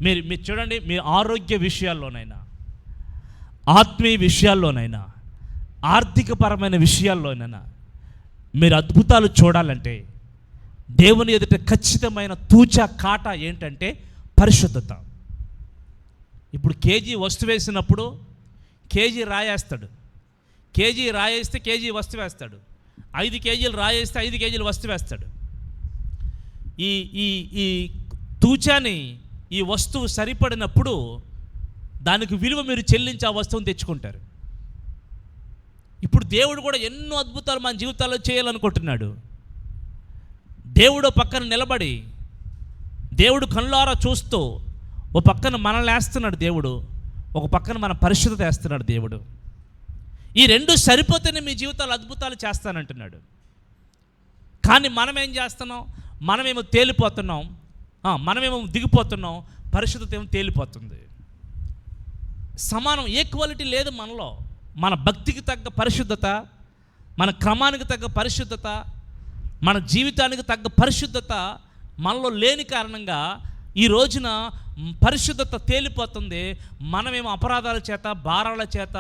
మీరు చూడండి, మీ ఆరోగ్య విషయాల్లోనైనా, ఆత్మీయ విషయాల్లోనైనా, ఆర్థికపరమైన విషయాల్లోనైనా మీరు అద్భుతాలు చూడాలంటే దేవుని ఎదుట ఖచ్చితమైన తూచా కాటా ఏంటంటే పరిశుద్ధత. ఇప్పుడు కేజీ వస్తువు వేసినప్పుడు కేజీ రాయేస్తాడు, కేజీ రాయేస్తే కేజీ వస్తువు వేస్తాడు, 5 కేజీలు రాయేస్తే 5 కేజీలు వస్తువు వేస్తాడు. ఈ ఈ ఈ తూచాని, ఈ వస్తువు సరిపడినప్పుడు దానికి విలువ మీరు చెల్లించి ఆ వస్తువుని తెచ్చుకుంటారు. ఇప్పుడు దేవుడు కూడా ఎన్నో అద్భుతాలు మన జీవితాల్లో చేయాలనుకుంటున్నాడు. దేవుడు పక్కన నిలబడి, దేవుడు కళ్ళారా చూస్తూ ఓ పక్కన మనల్ని వేస్తున్నాడు దేవుడు, ఒక పక్కన మన పరిశుద్ధత వేస్తున్నాడు దేవుడు. ఈ 2 సరిపోతేనే మీ జీవితాలు అద్భుతాలు చేస్తానంటున్నాడు. కానీ మనం ఏం చేస్తున్నాం? మనమేమో తేలిపోతున్నాం, మనమేమో దిగిపోతున్నాం, పరిశుద్ధత ఏమో తేలిపోతుంది. సమానం, ఈక్వాలిటీ లేదు మనలో. మన భక్తికి తగ్గ పరిశుద్ధత, మన క్రమానికి తగ్గ పరిశుద్ధత, మన జీవితానికి తగ్గ పరిశుద్ధత మనలో లేని కారణంగా ఈ రోజున పరిశుద్ధత తేలిపోతుంది. మనమేమో అపరాధాల చేత, భారాల చేత,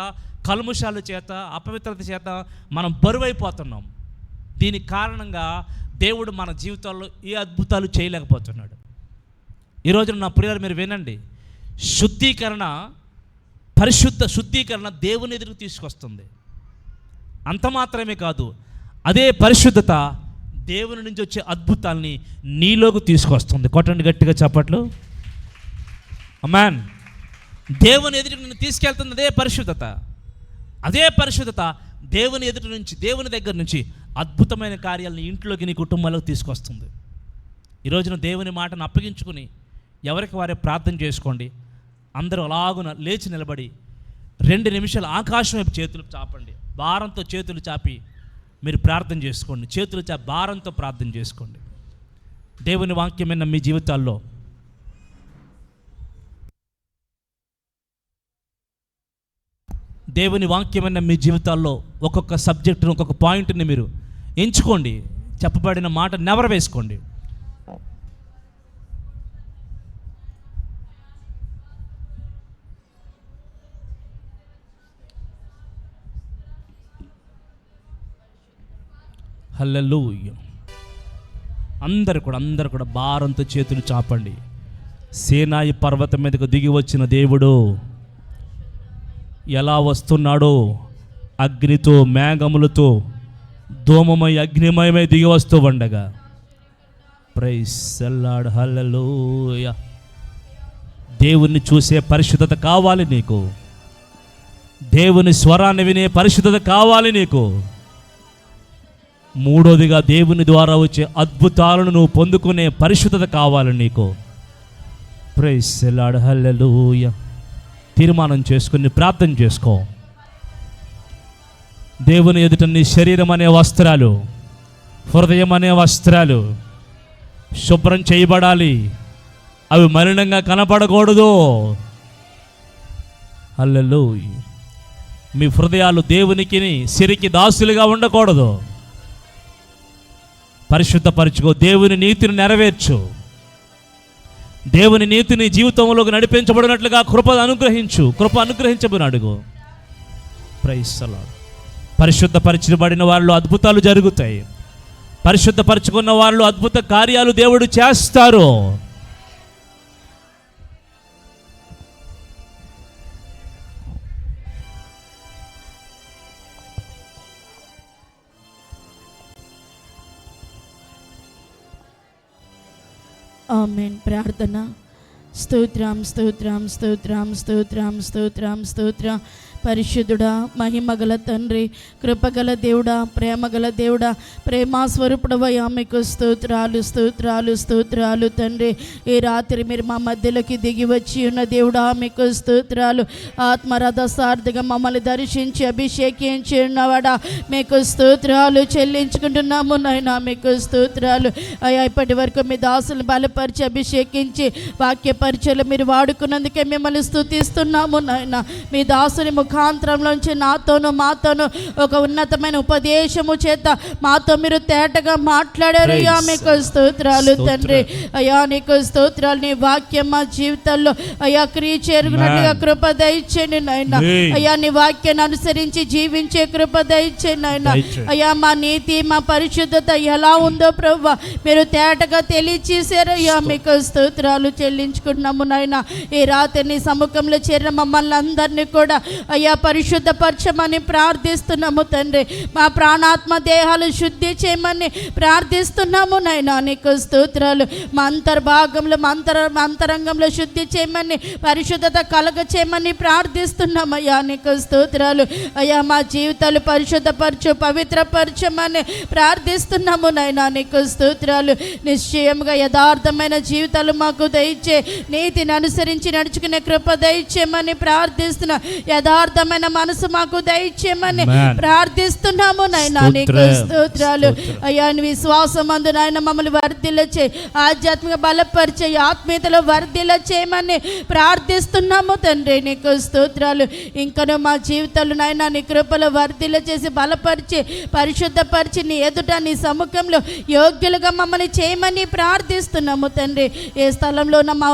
కల్ముషాల చేత, అపవిత్రత చేత మనం బరువైపోతున్నాం. దీనికి కారణంగా దేవుడు మన జీవితాల్లో ఏ అద్భుతాలు చేయలేకపోతున్నాడు. ఈరోజు నా ప్రియులు మీరు వినండి, శుద్ధీకరణ దేవుని ఎదురుకు తీసుకొస్తుంది. అంత మాత్రమే కాదు, అదే పరిశుద్ధత దేవుని నుంచి వచ్చే అద్భుతాల్ని నీలోకి తీసుకొస్తుంది. కొట్టండి గట్టిగా చప్పట్లు. ఆమేన్. దేవుని ఎదురు నిన్ను తీసుకెళ్తుంది అదే పరిశుద్ధత. అదే పరిశుద్ధత దేవుని ఎదుటి నుంచి, దేవుని దగ్గర నుంచి అద్భుతమైన కార్యాలను ఇంట్లోకి, నీ కుటుంబాలకు తీసుకొస్తుంది. ఈరోజున దేవుని మాటను అప్పగించుకుని ఎవరికి వారే ప్రార్థన చేసుకోండి. అందరూ అలాగున లేచి నిలబడి 2 నిమిషాలు ఆకాశం వైపు చేతులు చాపండి. భారంతో చేతులు చాపి మీరు ప్రార్థన చేసుకోండి. చేతులు చాపి భారంతో ప్రార్థన చేసుకోండి. దేవుని వాక్యమైన మీ జీవితాల్లో ఒక్కొక్క సబ్జెక్టును, ఒక్కొక్క పాయింట్ని మీరు ఎంచుకోండి. చెప్పబడిన మాట నెవరు వేసుకోండి. హల్లెలూయా. అందరు కూడా భారంతో చేతులు చాపండి. సీనాయి పర్వతం మీదకు దిగి వచ్చిన దేవుడు ఎలా వస్తున్నాడో, అగ్నితో, మేఘములతో, ధూమమై అగ్నిమయమై దిగి వస్తూ ఉండగా, ప్రైజ్ ది లార్డ్, హల్లెలూయా. దేవుణ్ణి చూసే పరిశుద్ధత కావాలి నీకు. దేవుని స్వరాన్ని వినే పరిశుద్ధత కావాలి నీకు. మూడోదిగా దేవుని ద్వారా వచ్చే అద్భుతాలను నువ్వు పొందుకునే పరిశుద్ధత కావాలి నీకు. ప్రైజ్ ది లార్డ్, హల్లెలూయా. తీర్మానం చేసుకుని ప్రార్థన చేసుకో. దేవుని ఎదుట నీ శరీరం అనే వస్త్రాలు, హృదయం అనే వస్త్రాలు శుభ్రం చేయబడాలి. అవి మలినంగా కనపడకూడదు. హల్లెలూయా. మీ హృదయాలు దేవునికి, సిరికి దాసులుగా ఉండకూడదు. పరిశుద్ధపరచుకో. దేవుని నీతిని నెరవేర్చు. దేవుని నీతిని జీవితంలోకి నడిపించబడినట్లుగా కృప అనుగ్రహించబడిన అడుగు. Praise the lord. పరిశుద్ధపరచబడిన వాళ్ళు అద్భుతాలు జరుగుతాయి. పరిశుద్ధపరచుకున్న వాళ్ళు అద్భుత కార్యాలు దేవుడు చేస్తారు. ఆమేన్. ప్రార్థన. స్తోత్రం స్తోత్రం స్తోత్రం స్తోత్రం స్తోత్రం స్తోత్రం. పరిశుద్ధుడా, మహిమగల తండ్రి, కృపగల దేవుడా, ప్రేమగల దేవుడా, ప్రేమా స్వరూపుడవయ్యా మీకు స్తోత్రాలు స్తోత్రాలు స్తోత్రాలు తండ్రి. ఈ రాత్రి మీరు మా మధ్యలోకి దిగి వచ్చి ఉన్న దేవుడా మీకు స్తోత్రాలు. ఆత్మరథ సార్థగా మమ్మల్ని దర్శించి అభిషేకించి ఉన్నవాడా మీకు స్తోత్రాలు చెల్లించుకుంటున్నాము నాయనా, మీకు స్తోత్రాలు అయ్యా. ఇప్పటి వరకు మీ దాసులు బలపరిచి అభిషేకించి వాక్య పరిచయలు మీరు వాడుకున్నందుకే మిమ్మల్ని స్తుతిస్తున్నాము నాయన. మీ దాసుని ముఖాంతరంలోంచి నాతోను మాతోను ఒక ఉన్నతమైన ఉపదేశము చేత మాతో మీరు తేటగా మాట్లాడారు అయ్యా, మీకు స్తోత్రాలు తండ్రి. అయ్యా నీకు స్తోత్రాలు. నీ వాక్యం మా జీవితాల్లో అయ్యా క్రియ చేరుకున్నట్లుగా కృప దయచేయండి నాయన. అయ్యా నీ వాక్యాన్ని అనుసరించి జీవించే కృప దయచేయండి నాయన. అయ్యా మా నీతి మా పరిశుద్ధత ఎలా ఉందో ప్రభువా మీరు తేటగా తెలియచేశారు అయ్యా, మీకు స్తోత్రాలు చెల్లించుకుంటున్నాము నాయన. ఈ రాత్రి నీ సముఖంలో చేరిన మమ్మల్ని అందరినీ కూడా అయ్యా పరిశుద్ధపరచమని ప్రార్థిస్తున్నాము తండ్రి. మా ప్రాణాత్మ దేహాలు శుద్ధి చేయమని ప్రార్థిస్తున్నాము నాయనా, నీకు స్తోత్రాలు. మా అంతర్భాగంలో మా అంతరంగంలో శుద్ధి చేయమని పరిశుద్ధత కలగ చేయమని ప్రార్థిస్తున్నామయ్యా, నీకు స్తోత్రాలు. అయ్యా మా జీవితాలు పరిశుద్ధపరచు పవిత్రపరచమని ప్రార్థిస్తున్నాము నాయనా, నీకు స్తోత్రాలు. నిశ్చయంగా యథార్థమైన జీవితాలు మాకు దయచే, నీతిని అనుసరించి నడుచుకునే కృప దయచేయమని ప్రార్థిస్తున్నా. యథార్థమైన మనసు మాకు దయచేయమని ప్రార్థిస్తున్నాము నాయనా, నీకు స్తోత్రాలు. అయ్యా విశ్వాసం అందు నాయన మమ్మల్ని వర్ధిల్ల చేయి, ఆధ్యాత్మిక బలపరిచే, ఆత్మీయతలో వర్ధిల్ల చేయమని ప్రార్థిస్తున్నాము తండ్రి, నీకు స్తోత్రాలు. ఇంకనూ మా జీవితాలు నాయన నీ కృపలో వర్ధిల్ల చేసి బలపరిచి పరిశుద్ధపరిచి నీ ఎదుట నీ సముఖంలో యోగ్యులుగా మమ్మల్ని చేయమని ప్రార్థిస్తున్నాము తండ్రి. ఏ స్థలంలో ఉన్న మా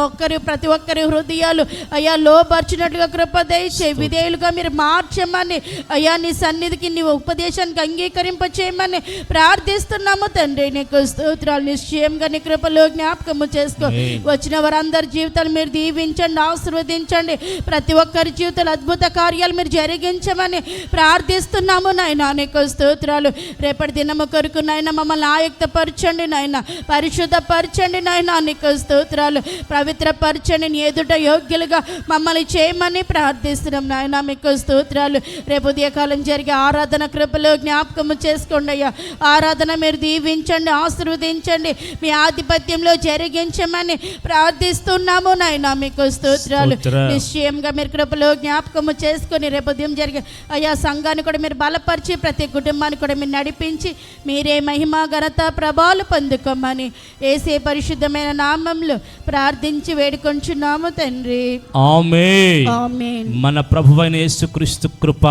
ప్రతి ఒక్కరి హృదయాలు అయ్యా లోబర్చినట్లుగా కృప దయచేయి, విధేయులుగా మీరు మార్చమని అయ్యా నీ సన్నిధికి నీ ఉపదేశానికి అంగీకరింప చేయమని ప్రార్థిస్తున్నాము తండ్రి, నీకు స్తోత్రాలు. నిశ్చయంగా నీ కృపలో జ్ఞాపకము చేసుకో. వచ్చిన వారందరి జీవితాలు మీరు దీవించండి, ఆశీర్వదించండి. ప్రతి ఒక్కరి జీవితాలు అద్భుత కార్యాలు మీరు జరిగించమని ప్రార్థిస్తున్నాము నాయన, నీకు స్తోత్రాలు. రేపటి దినము కొరకు నాయన మమ్మల్ని ఆయుక్తపరచండి నాయన, పరిశుద్ధపరచండి నాయన, నీకు స్తోత్రాలు. పవిత్రపరచండి, నీ ఎదుట యోగ్యులుగా మమ్మల్ని చేయమని ప్రార్థిస్తున్నాం నాయన, మీకు స్తోత్రాలు. రేపు ఉదయకాలం జరిగే ఆరాధన కృపలో జ్ఞాపకము చేసుకోండి అయ్యా. ఆరాధన మీరు దీవించండి, ఆశీర్వదించండి, మీ ఆధిపత్యంలో జరిగించమని ప్రార్థిస్తున్నాము నాయన, మీకు స్తోత్రాలు. నిశ్చయంగా మీరు కృపలో జ్ఞాపకము చేసుకొని రేపు ఉదయం జరిగే అయ్యా సంఘాన్ని కూడా మీరు బలపరిచి ప్రతి కుటుంబాన్ని కూడా మీరు నడిపించి మీరే మహిమ ఘనత ప్రభావాలు పొందుకోమని యేసే పరిశుద్ధమైన నామంలో ప్రార్థించి వేడుకొంచున్నాము తండ్రి, ఆమేన్ ఆమేన్. మన ప్రభువైన యేసుక్రీస్తు కృప,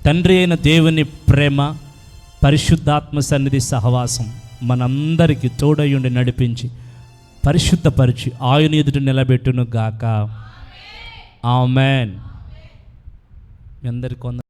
తండ్రి అయిన దేవుని ప్రేమ, పరిశుద్ధాత్మ సన్నిధి సహవాసం మనందరికీ తోడయుండి నడిపించి పరిశుద్ధపరిచి ఆయన ఎదుట నిలబెట్టును గాక. ఆమేన్. మీ అందరికీ